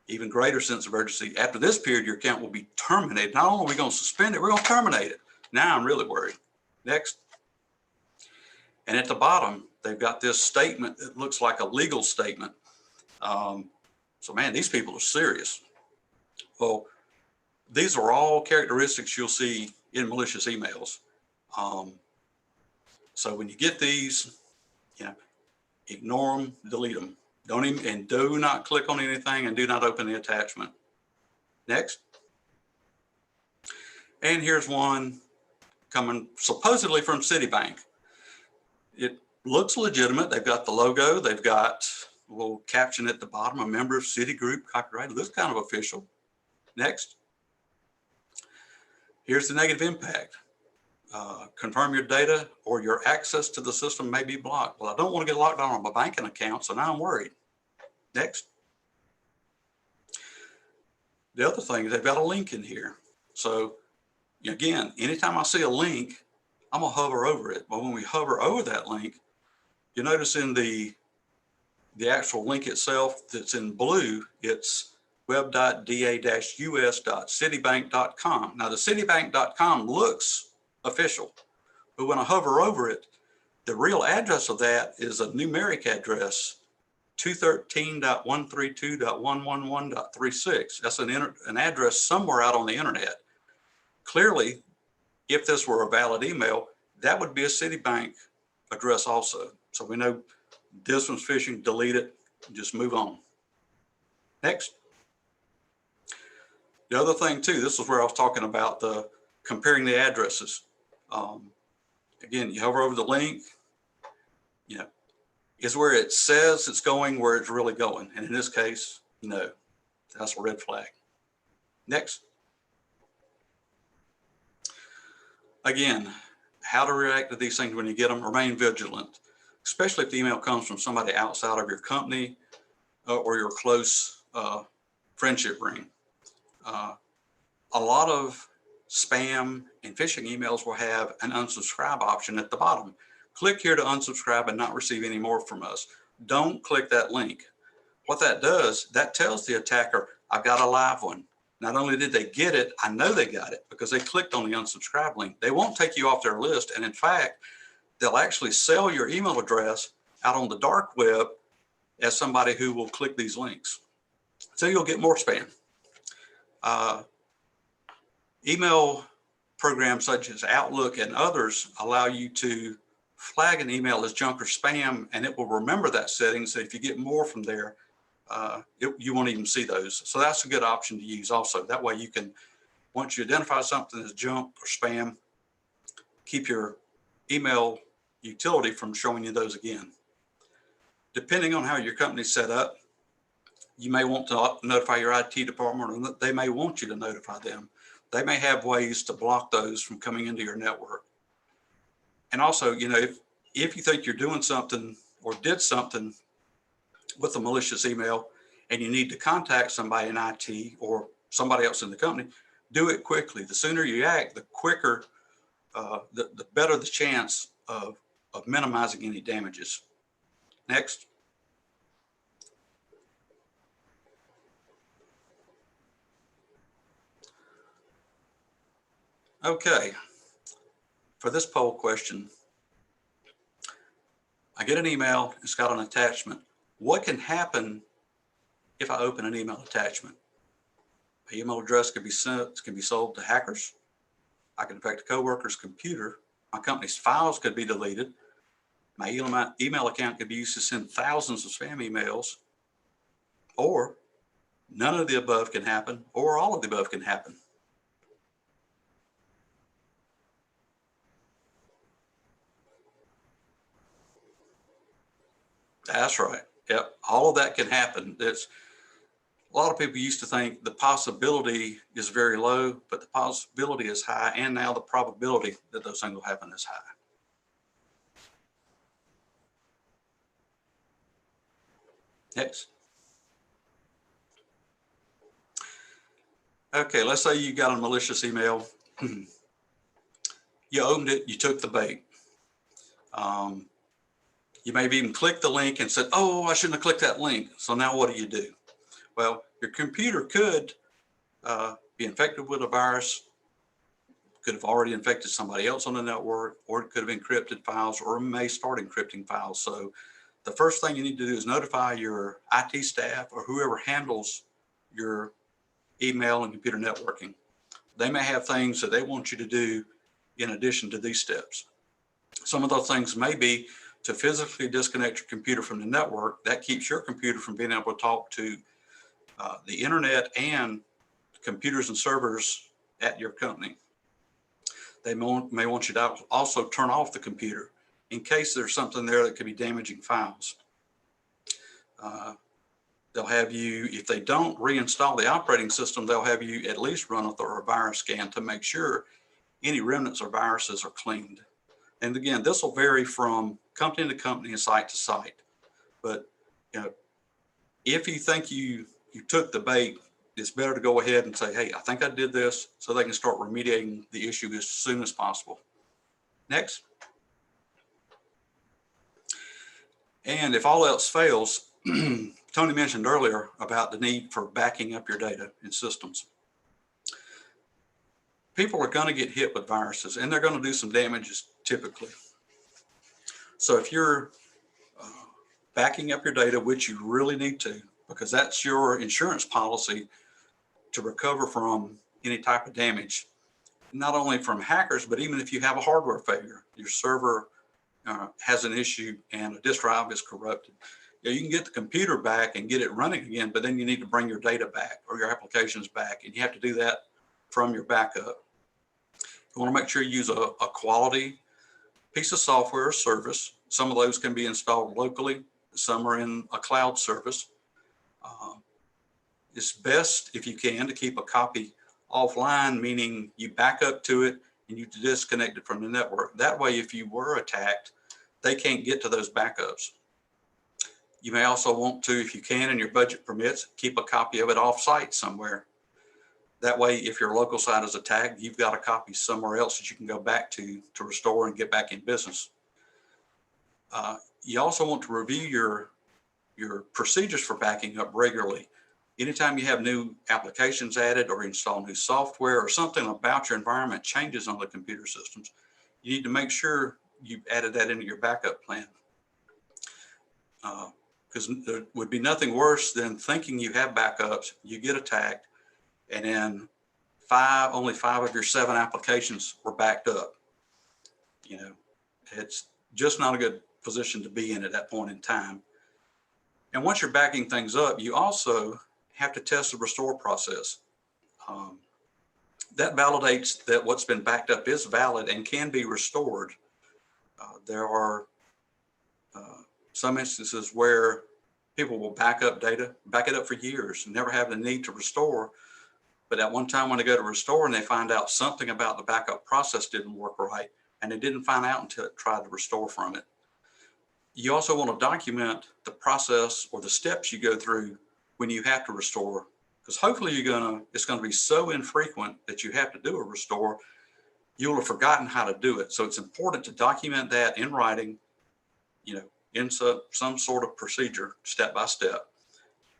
even greater sense of urgency. After this period, your account will be terminated. Not only are we going to suspend it, we're going to terminate it. Now I'm really worried. Next. And at the bottom, they've got this statement that looks like a legal statement. So man, these people are serious. Well, these are all characteristics you'll see in malicious emails. So when you get these, ignore them, delete them. Don't even, and do not click on anything, and do not open the attachment. Next. And here's one coming supposedly from Citibank. It looks legitimate. They've got the logo. They've got a little caption at the bottom, a member of Citigroup, copyright. It looks kind of official. Next. Here's the negative impact. Confirm your data or your access to the system may be blocked. Well, I don't want to get locked down on my banking account, so now I'm worried. Next. The other thing is they've got a link in here. So again, anytime I see a link, I'm gonna hover over it. But when we hover over that link, you notice in the actual link itself that's in blue, it's web.da-us.citibank.com. Now the citibank.com looks official, but when I hover over it, the real address of that is a numeric address, 213.132.111.36. That's an address somewhere out on the internet. Clearly, if this were a valid email, that would be a Citibank address also. So we know this one's phishing, delete it, just move on. Next. The other thing too, this is where I was talking about the comparing the addresses. Again, you hover over the link, is where it says it's going where it's really going. And in this case, no, that's a red flag. Next. Again, how to react to these things when you get them. Remain vigilant, especially if the email comes from somebody outside of your company or your close friendship ring. A lot of spam and phishing emails will have an unsubscribe option at the bottom. Click here to unsubscribe and not receive any more from us. Don't click that link. What that does, that tells the attacker, I've got a live one. Not only did they get it, I know they got it because they clicked on the unsubscribe link. They won't take you off their list. And in fact, they'll actually sell your email address out on the dark web as somebody who will click these links. So you'll get more spam. Email programs such as Outlook and others allow you to flag an email as junk or spam, and it will remember that setting. So if you get more from there, you won't even see those. So that's a good option to use also. That way you can, once you identify something as junk or spam, keep your email utility from showing you those again. Depending on how your company's set up, you may want to notify your IT department, or they may want you to notify them. They may have ways to block those from coming into your network. And also, if you think you're doing something or did something with a malicious email and you need to contact somebody in IT or somebody else in the company, do it quickly. The sooner you act, the quicker, the better the chance of minimizing any damages. Next. Okay, for this poll question, I get an email, it's got an attachment. What can happen if I open an email attachment? My email address can be sold to hackers. I can affect a coworker's computer. My company's files could be deleted. My email account could be used to send thousands of spam emails, or none of the above can happen, or all of the above can happen. That's right. Yep. All of that can happen. A lot of people used to think the possibility is very low, but the possibility is high. And now the probability that those things will happen is high. Next. Okay, let's say you got a malicious email. You opened it, you took the bait. You maybe even clicked the link and said, oh, I shouldn't have clicked that link. So now what do? Well, your computer could be infected with a virus, could have already infected somebody else on the network, or it could have encrypted files or may start encrypting files. So the first thing you need to do is notify your IT staff or whoever handles your email and computer networking. They may have things that they want you to do in addition to these steps. Some of those things may be to physically disconnect your computer from the network. That keeps your computer from being able to talk to the internet and computers and servers at your company. They may want you to also turn off the computer in case there's something there that could be damaging files. They'll have you, if they don't reinstall the operating system, they'll have you at least run a thorough virus scan to make sure any remnants or viruses are cleaned. And again, this will vary from company to company and site to site. But if you think you took the bait, it's better to go ahead and say, hey, I think I did this, so they can start remediating the issue as soon as possible. Next. And if all else fails, Tony mentioned earlier about the need for backing up your data in systems. People are going to get hit with viruses and they're going to do some damages typically. So if you're backing up your data, which you really need to, because that's your insurance policy to recover from any type of damage, not only from hackers, but even if you have a hardware failure, your server has an issue and a disk drive is corrupted. You can get the computer back and get it running again, but then you need to bring your data back or your applications back, and you have to do that from your backup. You want to make sure you use a quality piece of software or service. Some of those can be installed locally. Some are in a cloud service. It's best, if you can, to keep a copy offline, meaning you back up to it and you disconnect it from the network. That way, if you were attacked, they can't get to those backups. You may also want to, if you can and your budget permits, keep a copy of it off-site somewhere. That way, if your local site is attacked, you've got a copy somewhere else that you can go back to restore and get back in business. You also want to review your procedures for backing up regularly. Anytime you have new applications added or install new software or something about your environment changes on the computer systems, you need to make sure you've added that into your backup plan. Because there would be nothing worse than thinking you have backups, you get attacked, and then only 5 of your 7 applications were backed up. It's just not a good position to be in at that point in time. And once you're backing things up, you also have to test the restore process. That validates that what's been backed up is valid and can be restored. There are some instances where people will back it up for years and never have the need to restore. But at one time when they go to restore and they find out something about the backup process didn't work right, and they didn't find out until it tried to restore from it. You also want to document the process or the steps you go through when you have to restore, because hopefully it's going to be so infrequent that you have to do a restore, you'll have forgotten how to do it. So it's important to document that in writing, in some sort of procedure, step by step.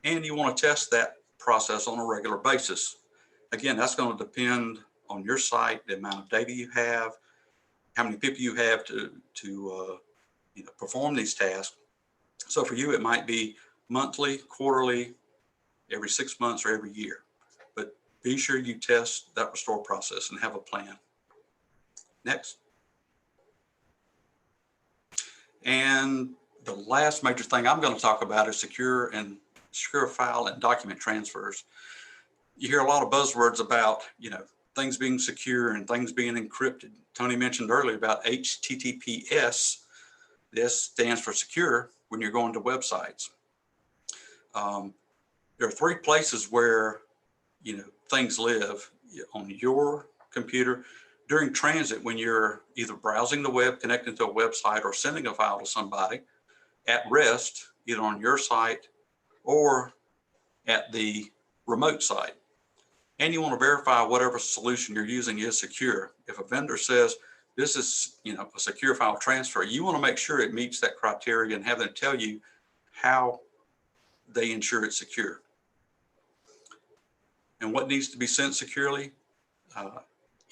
And you want to test that process on a regular basis. Again, that's going to depend on your site, the amount of data you have, how many people you have to perform these tasks. So for you, it might be monthly, quarterly, every 6 months, or every year. But be sure you test that restore process and have a plan. Next. And the last major thing I'm going to talk about is secure file and document transfers. You hear a lot of buzzwords about, things being secure and things being encrypted. Tony mentioned earlier about HTTPS. This stands for secure when you're going to websites. There are 3 places where, things live: on your computer, during transit when you're either browsing the web, connecting to a website, or sending a file to somebody, at rest, either on your site or at the remote site. And you want to verify whatever solution you're using is secure. If a vendor says this is, a secure file transfer, you want to make sure it meets that criteria and have them tell you how they ensure it's secure. And what needs to be sent securely?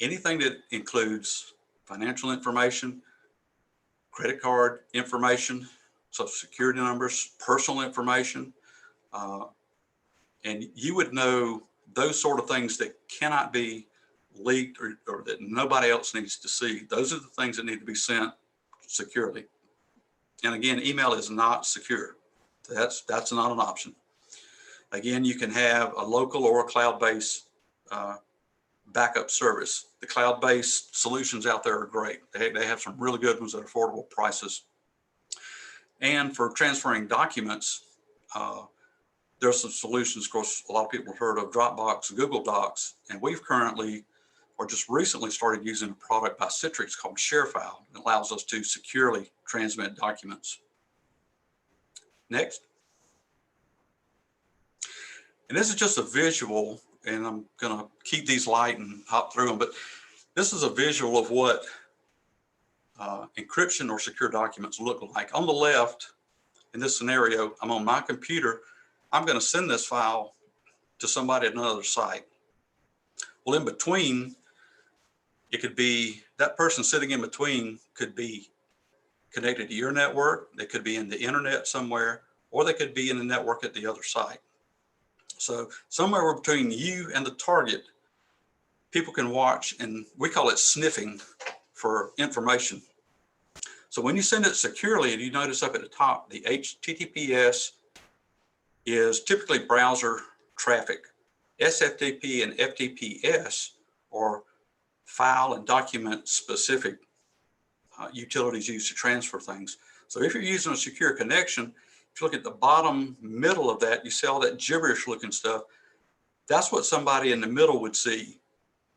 Anything that includes financial information, credit card information, social security numbers, personal information, and you would know those sort of things that cannot be leaked or that nobody else needs to see. Those are the things that need to be sent securely. And again, email is not secure. That's not an option. Again, you can have a local or a cloud-based backup service. The cloud-based solutions out there are great. They have some really good ones at affordable prices. And for transferring documents, there's some solutions. Of course, a lot of people have heard of Dropbox, Google Docs, and we've currently or just recently started using a product by Citrix called ShareFile. It allows us to securely transmit documents. Next. And this is just a visual, and I'm going to keep these light and hop through them, but this is a visual of what encryption or secure documents look like. On the left, in this scenario, I'm on my computer. I'm going to send this file to somebody at another site. Well, in between, it could be that person sitting in between could be connected to your network. They could be in the internet somewhere, or they could be in the network at the other site. So somewhere between you and the target, people can watch, and we call it sniffing for information. So when you send it securely, and you notice up at the top, the HTTPS is typically browser traffic. SFTP and FTPS are file and document specific utilities used to transfer things. So if you're using a secure connection, if you look at the bottom middle of that, you see all that gibberish looking stuff. That's what somebody in the middle would see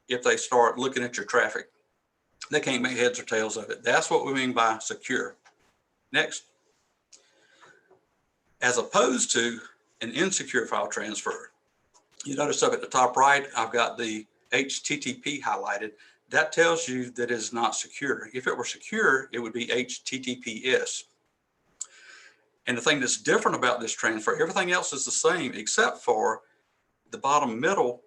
if they start looking at your traffic. They can't make heads or tails of it. That's what we mean by secure. Next. As opposed to an insecure file transfer, you notice up at the top right, I've got the HTTP highlighted. That tells you that it's not secure. If it were secure, it would be HTTPS. And the thing that's different about this transfer, everything else is the same except for the bottom middle.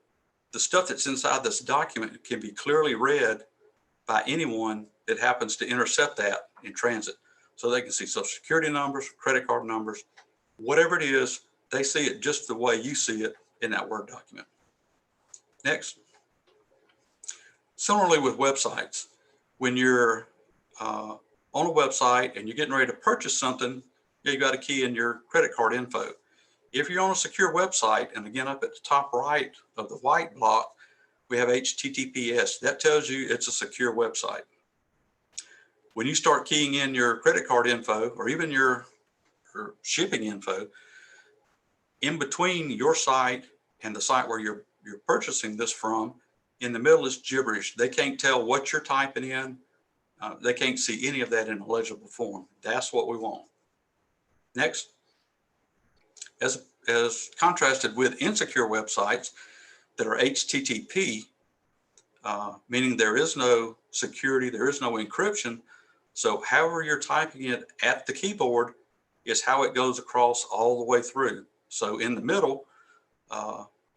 The stuff that's inside this document can be clearly read by anyone that happens to intercept that in transit. So they can see social security numbers, credit card numbers, whatever it is, they see it just the way you see it in that Word document. Next. Similarly with websites, when you're on a website and you're getting ready to purchase something, you got to key in your credit card info. If you're on a secure website, and again up at the top right of the white block, we have HTTPS. That tells you it's a secure website. When you start keying in your credit card info or even your shipping info, in between your site and the site where you're purchasing this from, in the middle is gibberish. They can't tell what you're typing in. They can't see any of that in a legible form. That's what we want. Next. As contrasted with insecure websites that are HTTP, meaning there is no security, there is no encryption. So however you're typing it at the keyboard is how it goes across all the way through. So in the middle,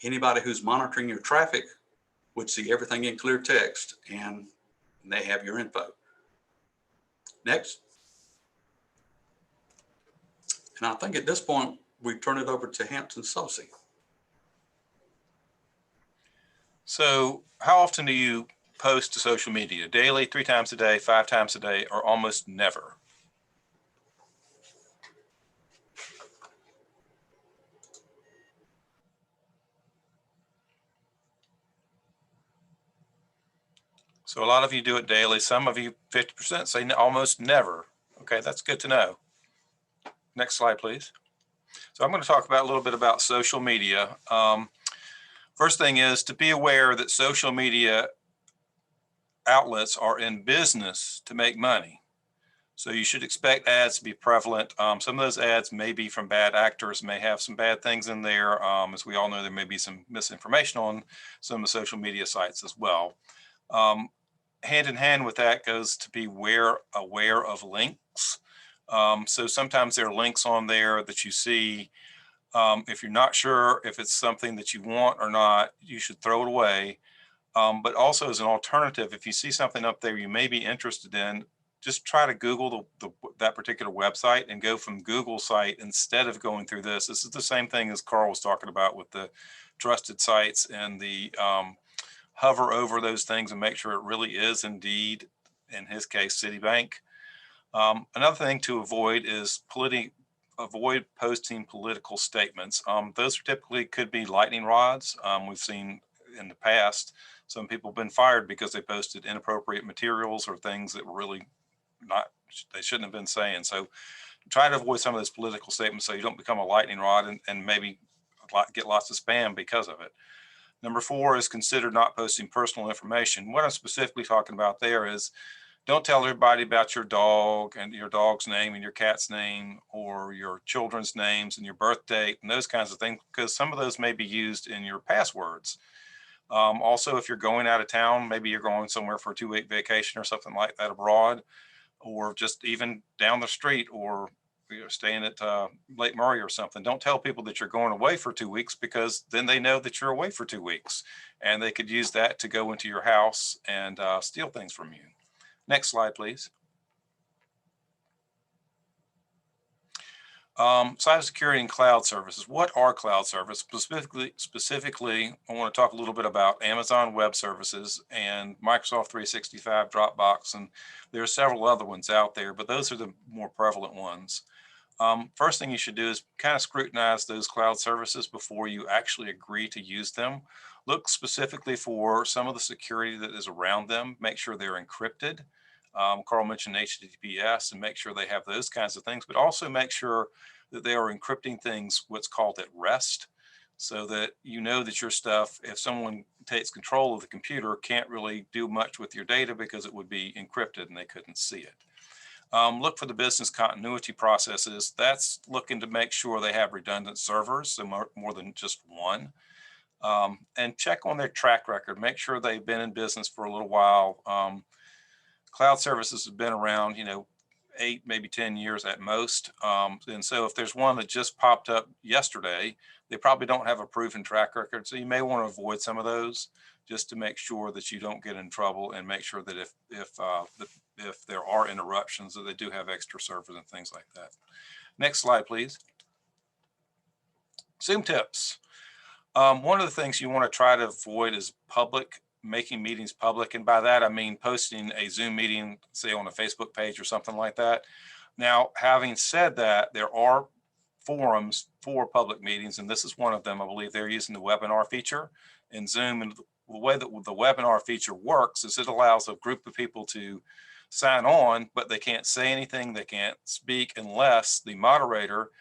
anybody who's monitoring your traffic would see everything in clear text, and they have your info. Next. And I think at this point, we turn it over to Hampton Saucy. So how often do you post to social media? Daily, 3 times a day, 5 times a day, or almost never? So a lot of you do it daily. Some of you, 50%, say almost never. Okay, that's good to know. Next slide, please. So I'm going to talk about a little bit about social media. First thing is to be aware that social media outlets are in business to make money. So you should expect ads to be prevalent. Some of those ads may be from bad actors, may have some bad things in there. As we all know, there may be some misinformation on some of the social media sites as well. Hand in hand with that goes to be aware of links. So sometimes there are links on there that you see. If you're not sure if it's something that you want or not, you should throw it away. But also as an alternative, if you see something up there you may be interested in, just try to Google that particular website and go from Google site instead of going through this. This is the same thing as Carl was talking about with the trusted sites and the hover over those things and make sure it really is indeed, in his case, Citibank. Another thing to avoid is avoid posting political statements. Those typically could be lightning rods. We've seen in the past, some people have been fired because they posted inappropriate materials or things that were really they shouldn't have been saying. So try to avoid some of those political statements so you don't become a lightning rod and maybe get lots of spam because of it. Number 4 is consider not posting personal information. What I'm specifically talking about there is don't tell everybody about your dog and your dog's name and your cat's name or your children's names and your birth date and those kinds of things, because some of those may be used in your passwords. Also, if you're going out of town, maybe you're going somewhere for a 2-week vacation or something like that abroad, or just even down the street, or you're staying at Lake Murray or something. Don't tell people that you're going away for 2 weeks, because then they know that you're away for 2 weeks and they could use that to go into your house and steal things from you. Next slide, please. Cybersecurity and cloud services. What are cloud services? Specifically, I want to talk a little bit about Amazon Web Services and Microsoft 365, Dropbox, and there are several other ones out there, but those are the more prevalent ones. First thing you should do is kind of scrutinize those cloud services before you actually agree to use them. Look specifically for some of the security that is around them. Make sure they're encrypted. Carl mentioned HTTPS, and make sure they have those kinds of things, but also make sure that they are encrypting things what's called at rest, so that you know that your stuff, if someone takes control of the computer, can't really do much with your data because it would be encrypted and they couldn't see it. Look for the business continuity processes. That's looking to make sure they have redundant servers, so more than just one. And check on their track record. Make sure they've been in business for a little while. Cloud services have been around, 8, maybe 10 years at most. And so if there's one that just popped up yesterday, they probably don't have a proven track record. So you may want to avoid some of those just to make sure that you don't get in trouble, and make sure that if there are interruptions, that they do have extra servers and things like that. Next slide, please. Zoom tips. One of the things you want to try to avoid is making meetings public. And by that, I mean posting a Zoom meeting, say on a Facebook page or something like that. Now, having said that, there are forums for public meetings, and this is one of them. I believe they're using the webinar feature in Zoom. And the way that the webinar feature works is it allows a group of people to sign on, but they can't say anything, they can't speak unless the moderator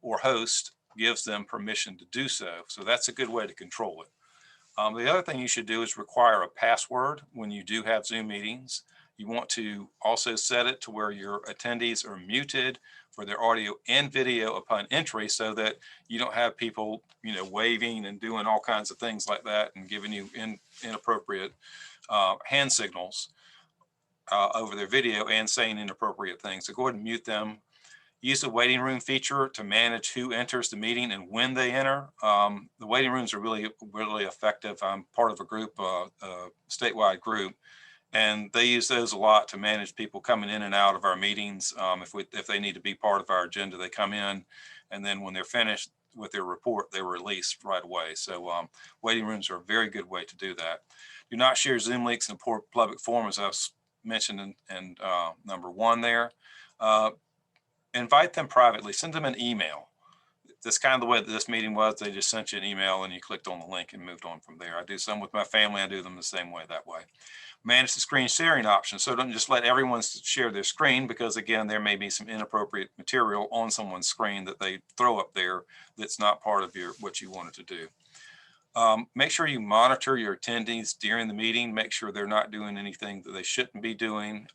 or host gives them permission to do so. So that's a good way to control it. The other thing you should do is require a password when you do have Zoom meetings. You want to also set it to where your attendees are muted for their audio and video upon entry, so that you don't have people, waving and doing all kinds of things like that and giving you inappropriate hand signals over their video and saying inappropriate things. So go ahead and mute them. Use the waiting room feature to manage who enters the meeting and when they enter. The waiting rooms are really, really effective. I'm part of a group, a statewide group, and they use those a lot to manage people coming in and out of our meetings. If they need to be part of our agenda, they come in, and then when they're finished with their report, they're released right away. So waiting rooms are a very good way to do that. Do not share Zoom links in a public forum, as I've mentioned in number 1 there. Invite them privately, send them an email. That's kind of the way that this meeting was. They just sent you an email and you clicked on the link and moved on from there. I do some with my family. I do them the same way that way. Manage the screen sharing option. So don't just let everyone share their screen, because again, there may be some inappropriate material on someone's screen that they throw up there that's not part of what you wanted to do. Make sure you monitor your attendees during the meeting. Make sure they're not doing anything that they shouldn't be doing.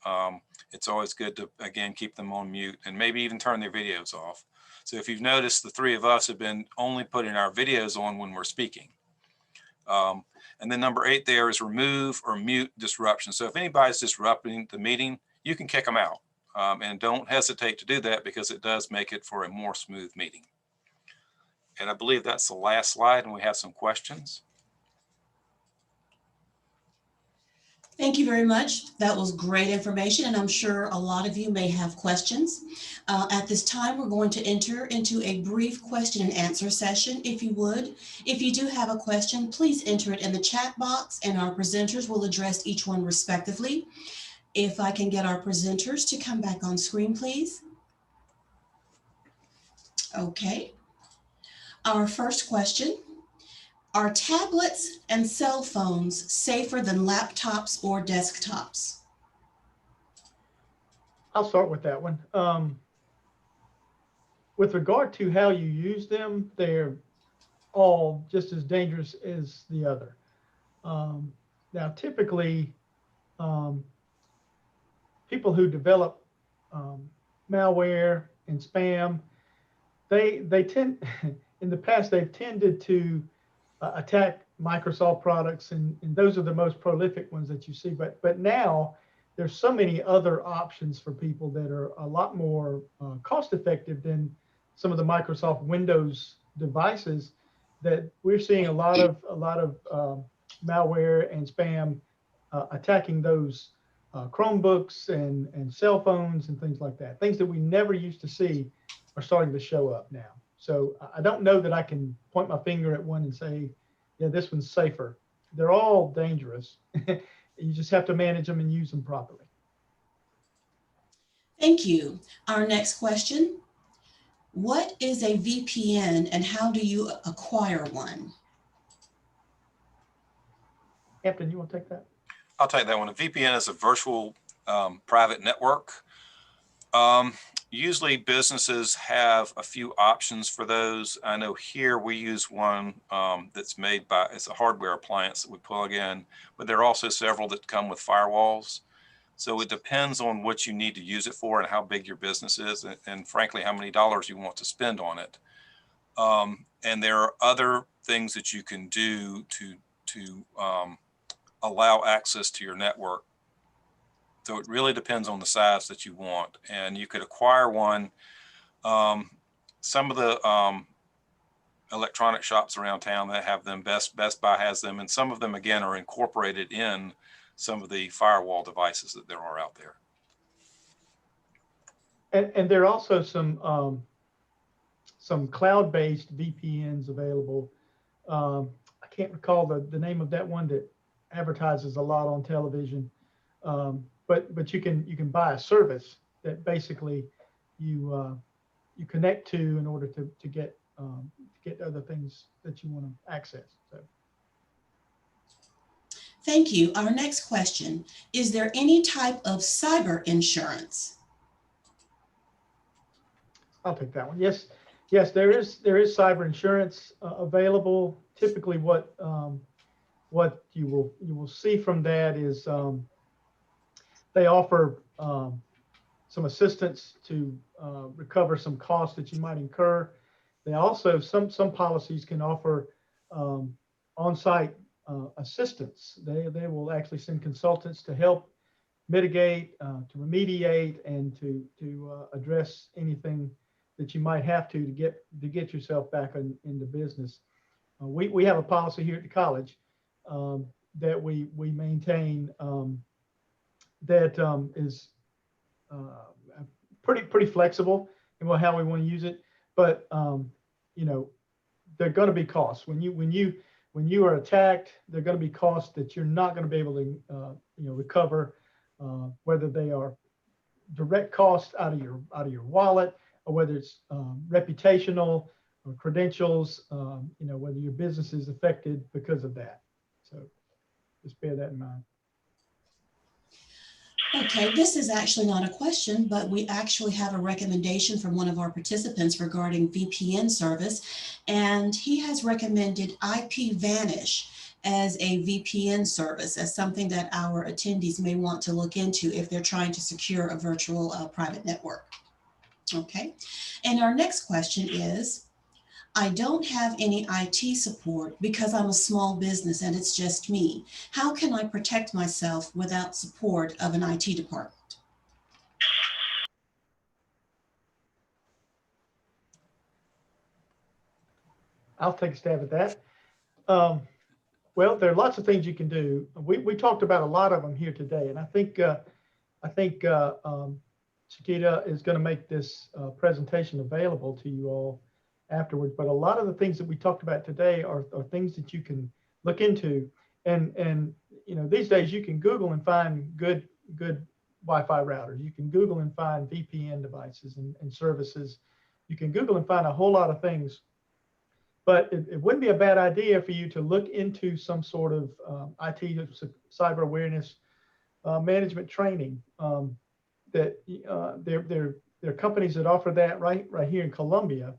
It's always good to, again, keep them on mute and maybe even turn their videos off. So if you've noticed, the three of us have been only putting our videos on when we're speaking. And then number 8 there is remove or mute disruption. So if anybody's disrupting the meeting, you can kick them out. And don't hesitate to do that because it does make it for a more smooth meeting. And I believe that's the last slide, and we have some questions. Thank you very much. That was great information, and I'm sure a lot of you may have questions. At this time, we're going to enter into a brief question and answer session, if you would. If you do have a question, please enter it in the chat box, and our presenters will address each one respectively. If I can get our presenters to come back on screen, please. Okay. Our first question. Are tablets and cell phones safer than laptops or desktops? I'll start with that one. With regard to how you use them, they're all just as dangerous as the other. Now, typically, people who develop malware and spam, they tend, in the past, they've tended to attack Microsoft products, and those are the most prolific ones that you see. But now there's so many other options for people that are a lot more cost effective than some of the Microsoft Windows devices, that we're seeing a lot of malware and spam attacking those Chromebooks and cell phones and things like that. Things that we never used to see are starting to show up now. So I don't know that I can point my finger at one and say, yeah, this one's safer. They're all dangerous. You just have to manage them and use them properly. Thank you. Our next question. What is a VPN and how do you acquire one? Hampton, you want to take that? I'll take that one. A VPN is a virtual private network. Usually businesses have a few options for those. I know here we use one that's made by, it's a hardware appliance that we plug in, but there are also several that come with firewalls. So it depends on what you need to use it for and how big your business is, and frankly, how many dollars you want to spend on it. And there are other things that you can do to allow access to your network. So it really depends on the size that you want, and you could acquire one. Some of the electronic shops around town that have them, Best Buy has them, and some of them again are incorporated in some of the firewall devices that there are out there. And there are also some cloud-based VPNs available. I can't recall the name of that one that advertises a lot on television. But you can buy a service that basically you connect to in order to get other things that you want to access. So. Thank you. Our next question. Is there any type of cyber insurance? I'll take that one. Yes, there is cyber insurance available. Typically, what you will see from that is they offer some assistance to recover some costs that you might incur. They also, some policies can offer on-site assistance. They will actually send consultants to help mitigate, to remediate, and to address anything that you might have to get yourself back into business. We have a policy here at the college that we maintain that is pretty flexible in how we want to use it. But you know, there are going to be costs when you are attacked. There are going to be costs that you're not going to be able to recover, whether they are direct costs out of your wallet, or whether it's reputational or credentials. Whether your business is affected because of that. So just bear that in mind. Okay, this is actually not a question, but we actually have a recommendation from one of our participants regarding VPN service. and he has recommended IPVanish as a VPN service, as something that our attendees may want to look into if they're trying to secure a virtual private network. Okay, and our next question is, I don't have any IT support because I'm a small business and it's just me. How can I protect myself without support of an IT department? I'll take a stab at that. Well, there are lots of things you can do. We talked about a lot of them here today, and I think Chiquita is going to make this presentation available to you all afterwards. But a lot of the things that we talked about today are things that you can look into. And you know, these days you can Google and find good Wi-Fi routers. You can Google and find VPN devices and services. You can Google and find a whole lot of things. But it wouldn't be a bad idea for you to look into some sort of IT cyber awareness management training. That there are companies that offer that right here in Columbia.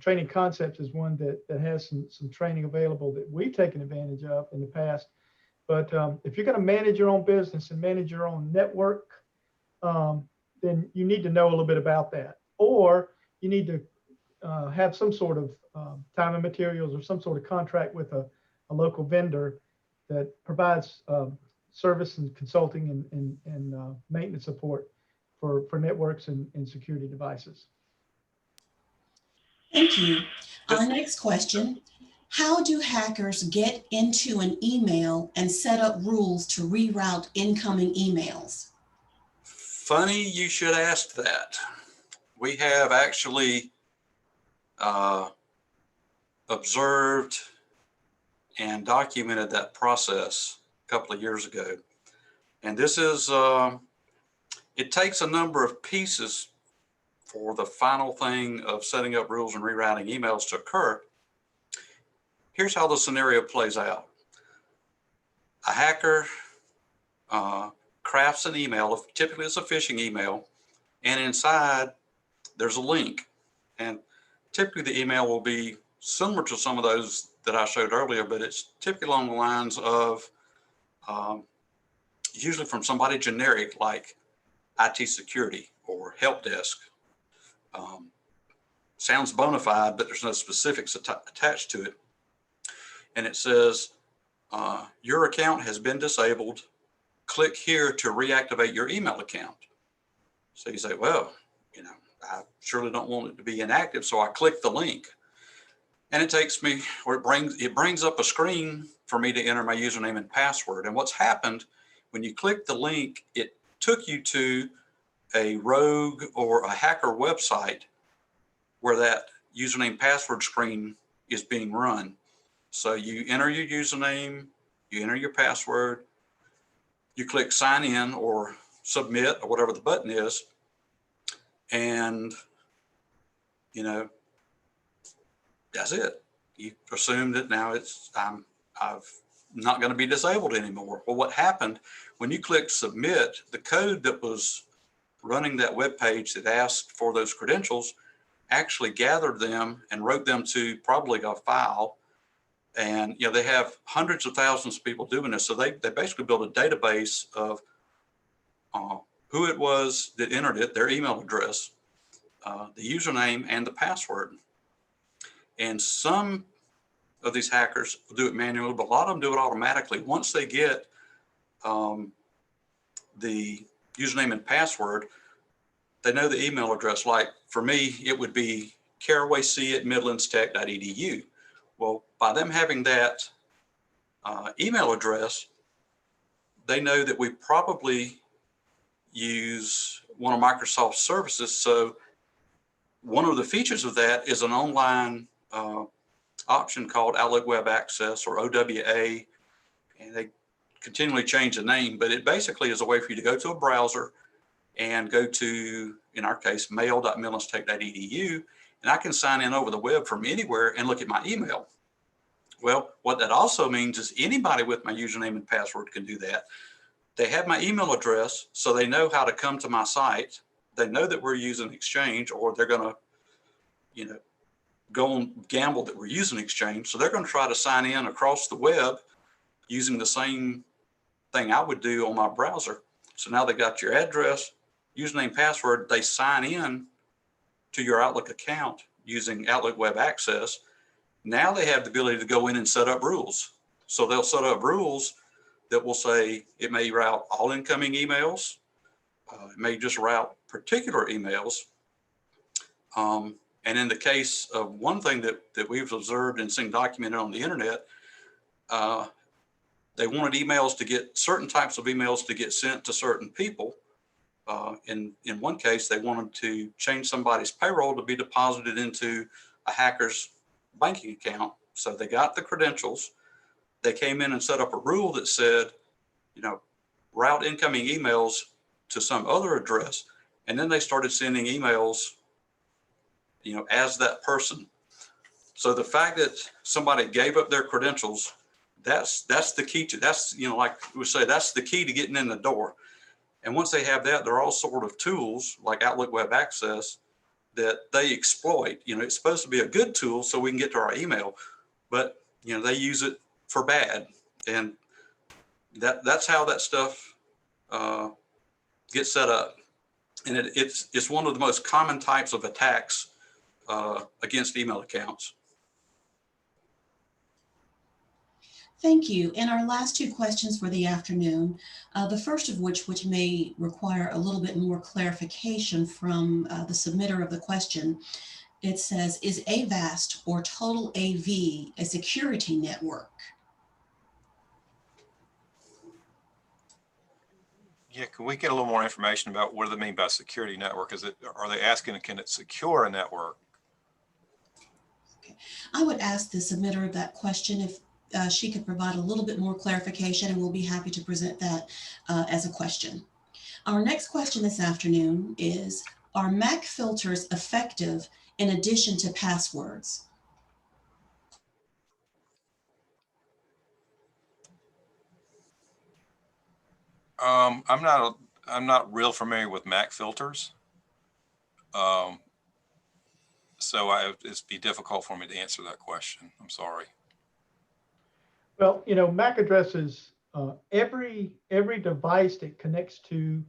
Training Concepts is one that has some training available that we've taken advantage of in the past. But if you're going to manage your own business and manage your own network, then you need to know a little bit about that, or you need to have some sort of time and materials or some sort of contract with a local vendor that provides service and consulting and maintenance support for networks and security devices. Thank you. Our next question, how do hackers get into an email and set up rules to reroute incoming emails? Funny you should ask that. We have actually observed and documented that process a couple of years ago. And this is, it takes a number of pieces for the final thing of setting up rules and rerouting emails to occur. Here's how the scenario plays out. A hacker crafts an email, typically it's a phishing email, and inside there's a link. And typically the email will be similar to some of those that I showed earlier, but it's typically along the lines of usually from somebody generic like IT security or help desk. Sounds bona fide, but there's no specifics attached to it. And it says, your account has been disabled. Click here to reactivate your email account. So you say, well, you know, I surely don't want it to be inactive. So I click the link and it takes me, or it brings up a screen for me to enter my username and password. And what's happened when you click the link, it took you to a rogue or a hacker website where that username password screen is being run. So you enter your username, you enter your password, you click sign in or submit or whatever the button is. And, you know, that's it. You assume that now I'm not going to be disabled anymore. Well, what happened when you click submit, the code that was running that web page that asked for those credentials actually gathered them and wrote them to probably a file. And, you know, they have hundreds of thousands of people doing this. So they basically built a database of who it was that entered it, their email address, the username and the password. And some of these hackers will do it manually, but a lot of them do it automatically. Once they get the username and password, they know the email address. Like for me, it would be carawayc@midlandstech.edu. Well, by them having that email address, they know that we probably use one of Microsoft's services. So one of the features of that is an online option called Outlook Web Access, or OWA, and they continually change the name, but it basically is a way for you to go to a browser and go to, in our case, mail.midlandstech.edu, and I can sign in over the web from anywhere and look at my email. Well, what that also means is anybody with my username and password can do that. They have my email address, so they know how to come to my site. They know that we're using Exchange, or they're going to, you know, go and gamble that we're using Exchange. So they're going to try to sign in across the web using the same thing I would do on my browser. So now they got your address, username, password. They sign in to your Outlook account using Outlook Web Access. Now they have the ability to go in and set up rules. So they'll set up rules that will say it may route all incoming emails. It may just route particular emails. And in the case of one thing that we've observed and seen documented on the internet, they wanted emails to get certain types of emails to get sent to certain people. In one case, they wanted to change somebody's payroll to be deposited into a hacker's banking account. So they got the credentials. They came in and set up a rule that said, route incoming emails to some other address. And then they started sending emails, as that person. So the fact that somebody gave up their credentials, that's the key to, like we say, that's the key to getting in the door. And once they have that, there are all sort of tools like Outlook Web Access that they exploit. It's supposed to be a good tool so we can get to our email, but they use it for bad. And that's how that stuff gets set up. And it's one of the most common types of attacks against email accounts. Thank you. And our last two questions for the afternoon, the first of which may require a little bit more clarification from the submitter of the question. It says, is Avast or Total AV a security network? Yeah, can we get a little more information about what do they mean by security network? Are they asking, can it secure a network? Okay. I would ask the submitter of that question if she could provide a little bit more clarification, and we'll be happy to present that as a question. Our next question this afternoon is, are MAC filters effective in addition to passwords? I'm not real familiar with MAC filters. So it'd be difficult for me to answer that question. I'm sorry. Well, MAC addresses, every device that connects to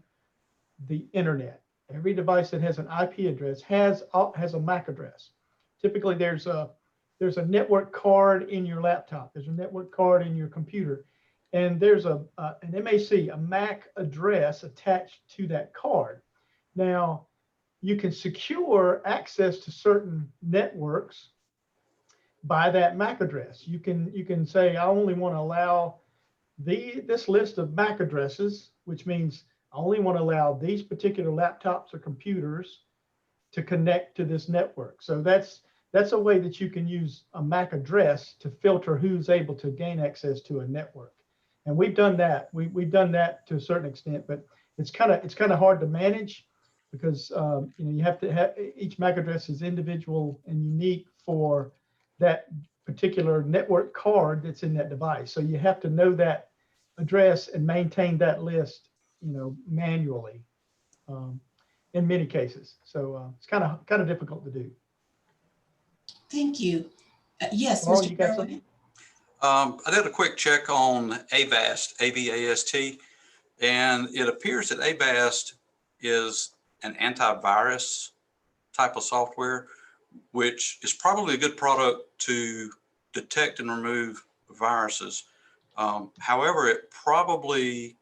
the internet, every device that has an IP address has a MAC address. Typically, there's a network card in your laptop. There's a network card in your computer, and there's an MAC, a MAC address attached to that card. Now, you can secure access to certain networks by that MAC address. You can say, I only want to allow this list of MAC addresses, which means I only want to allow these particular laptops or computers to connect to this network. So that's a way that you can use a MAC address to filter who's able to gain access to a network. And we've done that. We've done that to a certain extent, but it's kind of hard to manage because you have to have, each MAC address is individual and unique for that particular network card that's in that device. So you have to know that address and maintain that list, manually in many cases. So it's kind of difficult to do. Thank you. Yes, Laurel, Mr. you got Kerwin? something? I did a quick check on Avast, A-V-A-S-T, and it appears that Avast is an antivirus type of software, which is probably a good product to detect and remove viruses. However, it probably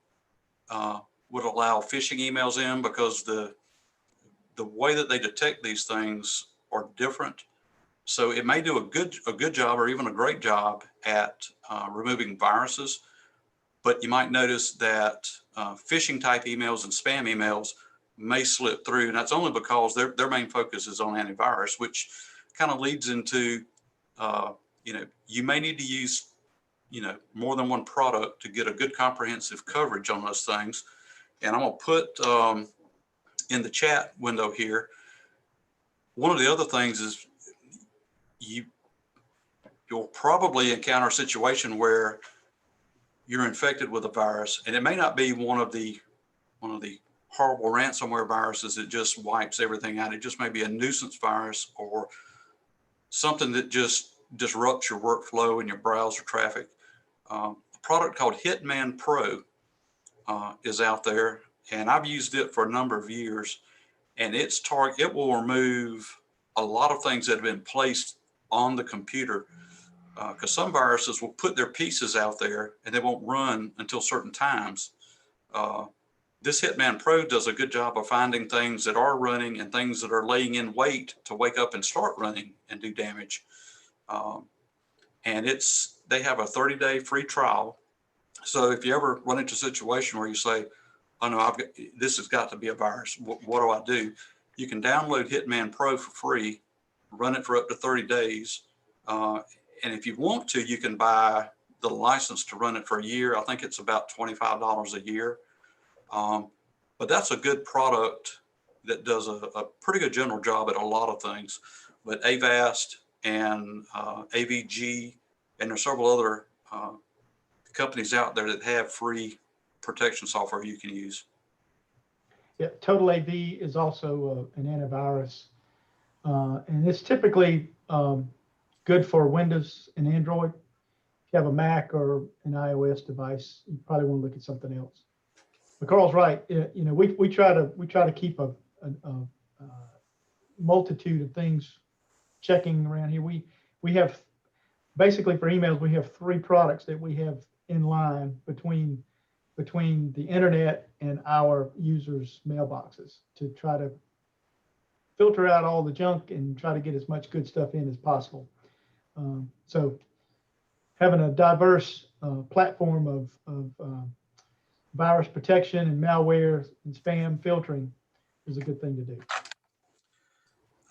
would allow phishing emails in because the way that they detect these things are different. So it may do a good job or even a great job at removing viruses, but you might notice that phishing type emails and spam emails may slip through, and that's only because their main focus is on antivirus, which kind of leads into you may need to use more than one product to get a good comprehensive coverage on those things. And I'm gonna put in the chat window here, one of the other things is you'll probably encounter a situation where you're infected with a virus, and it may not be one of the horrible ransomware viruses that just wipes everything out. It just may be a nuisance virus or something that just disrupts your workflow and your browser traffic. A product called Hitman Pro is out there, and I've used it for a number of years, and it will remove a lot of things that have been placed on the computer, because some viruses will put their pieces out there and they won't run until certain times. This Hitman Pro does a good job of finding things that are running and things that are laying in wait to wake up and start running and do damage. And they have a 30-day free trial. So if you ever run into a situation where you say, oh no, this has got to be a virus, what do I do? You can download Hitman Pro for free, run it for up to 30 days. And if you want to, you can buy the license to run it for a year. I think it's about $25 a year. But that's a good product that does a pretty good general job at a lot of things. But Avast and AVG, and there's several other companies out there that have free protection software you can use. Yeah, Total AV is also an antivirus, and it's typically good for Windows and Android. If you have a Mac or an iOS device, you probably want to look at something else. But Carl's right. You know, we try to keep a multitude of things checking around here. We have basically for emails, we have 3 products that we have in line between the internet and our users' mailboxes to try to filter out all the junk and try to get as much good stuff in as possible. So having a diverse platform of virus protection and malware and spam filtering is a good thing to do.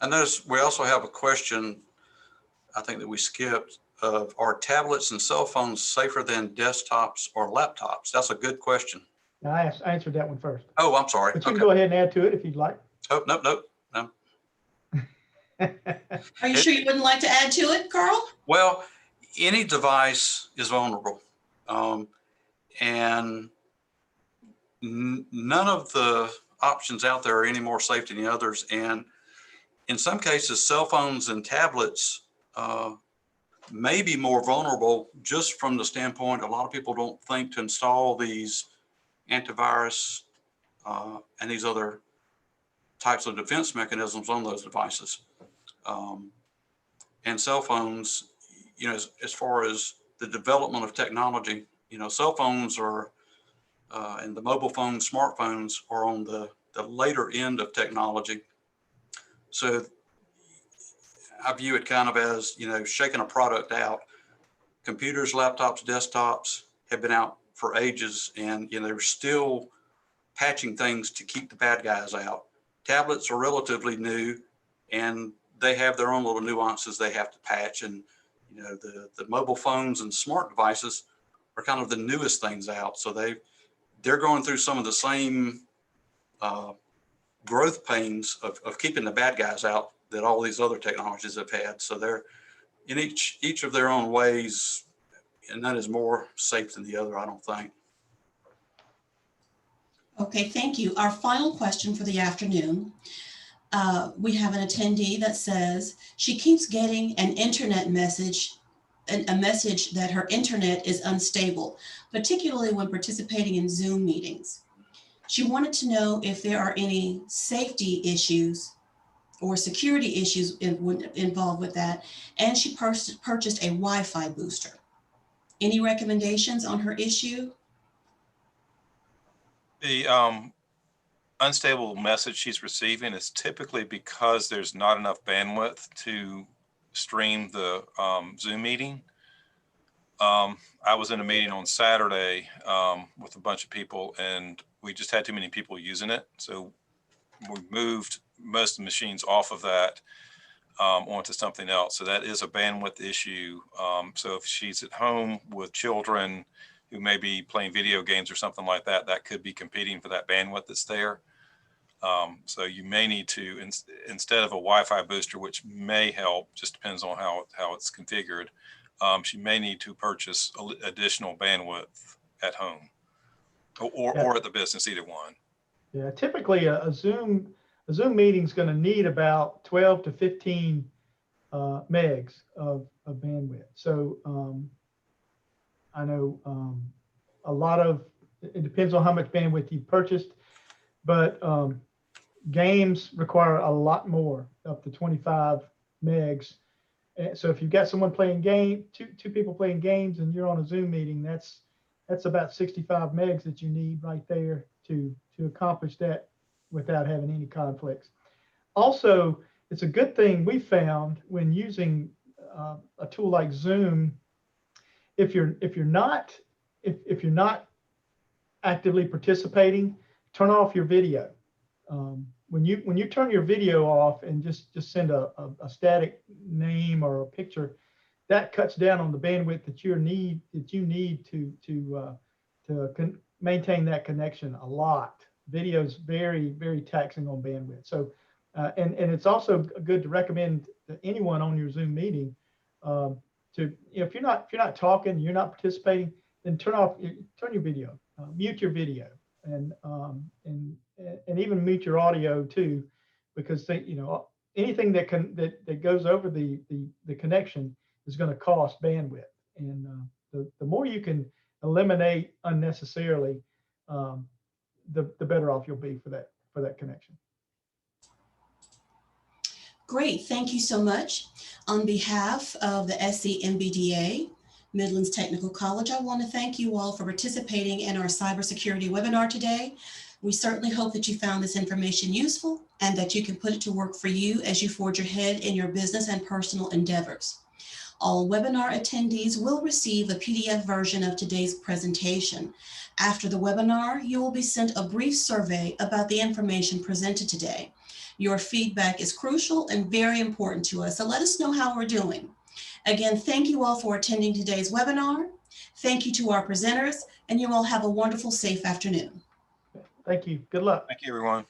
I notice we also have a question, I think that we skipped, of are tablets and cell phones safer than desktops or laptops? That's a good question. Now, I answered that one first. Oh, I'm sorry. But you can go ahead and add to it if you'd like. Oh, nope. Are you sure you wouldn't like to add to it, Carl? Well, any device is vulnerable. And none of the options out there are any more safe than the others. And in some cases, cell phones and tablets may be more vulnerable just from the standpoint, a lot of people don't think to install these antivirus and these other types of defense mechanisms on those devices. And cell phones, you know, as far as the development of technology, you know, cell phones are, and the mobile phones, smartphones are on the later end of technology. So I view it kind of as, you know, shaking a product out. Computers, laptops, desktops have been out for ages, and, you know, they're still patching things to keep the bad guys out. Tablets are relatively new, and they have their own little nuances they have to patch. And, you know, the mobile phones and smart devices are kind of the newest things out. So they're going through some of the same growth pains of keeping the bad guys out that all these other technologies have had. So they're in each of their own ways, and none is more safe than the other, I don't think. Okay, thank you. Our final question for the afternoon. We have an attendee that says she keeps getting an internet message, a message that her internet is unstable, particularly when participating in Zoom meetings. She wanted to know if there are any safety issues or security issues involved with that, and she purchased a Wi-Fi booster. Any recommendations on her issue? The unstable message she's receiving is typically because there's not enough bandwidth to stream the Zoom meeting. I was in a meeting on Saturday with a bunch of people, and we just had too many people using it. So we moved most of the machines off of that onto something else. So that is a bandwidth issue. So if she's at home with children who may be playing video games or something like that, that could be competing for that bandwidth that's there. So you may need to, instead of a Wi-Fi booster, which may help, just depends on how it's configured, she may need to purchase additional bandwidth at home or at the business, either one. Yeah, typically a Zoom meeting is going to need about 12 to 15 megs of bandwidth. So I know a lot of, it depends on how much bandwidth you've purchased, but games require a lot more, up to 25 megs. So if you've got someone playing two people playing games and you're on a Zoom meeting, that's about 65 megs that you need right there to accomplish that without having any conflicts. Also, it's a good thing we found when using a tool like Zoom. If you're not actively participating, turn off your video. When you turn your video off and just send a static name or a picture, that cuts down on the bandwidth that you need to maintain that connection a lot. Video is very, very taxing on bandwidth. So and it's also good to recommend to anyone on your Zoom meeting if you're not talking, you're not participating, then turn your video, mute your video, and even mute your audio too, because anything that goes over the connection is going to cost bandwidth, and the more you can eliminate unnecessarily, the better off you'll be for that connection. Great, thank you so much. On behalf of the SCMBDA, Midlands Technical College, I want to thank you all for participating in our cybersecurity webinar today. We certainly hope that you found this information useful and that you can put it to work for you as you forge ahead in your business and personal endeavors. All webinar attendees will receive a PDF version of today's presentation. After the webinar, you will be sent a brief survey about the information presented today. Your feedback is crucial and very important to us, so let us know how we're doing. Again, thank you all for attending today's webinar. Thank you to our presenters, and you all have a wonderful, safe afternoon. Thank you. Good luck. Thank you, everyone.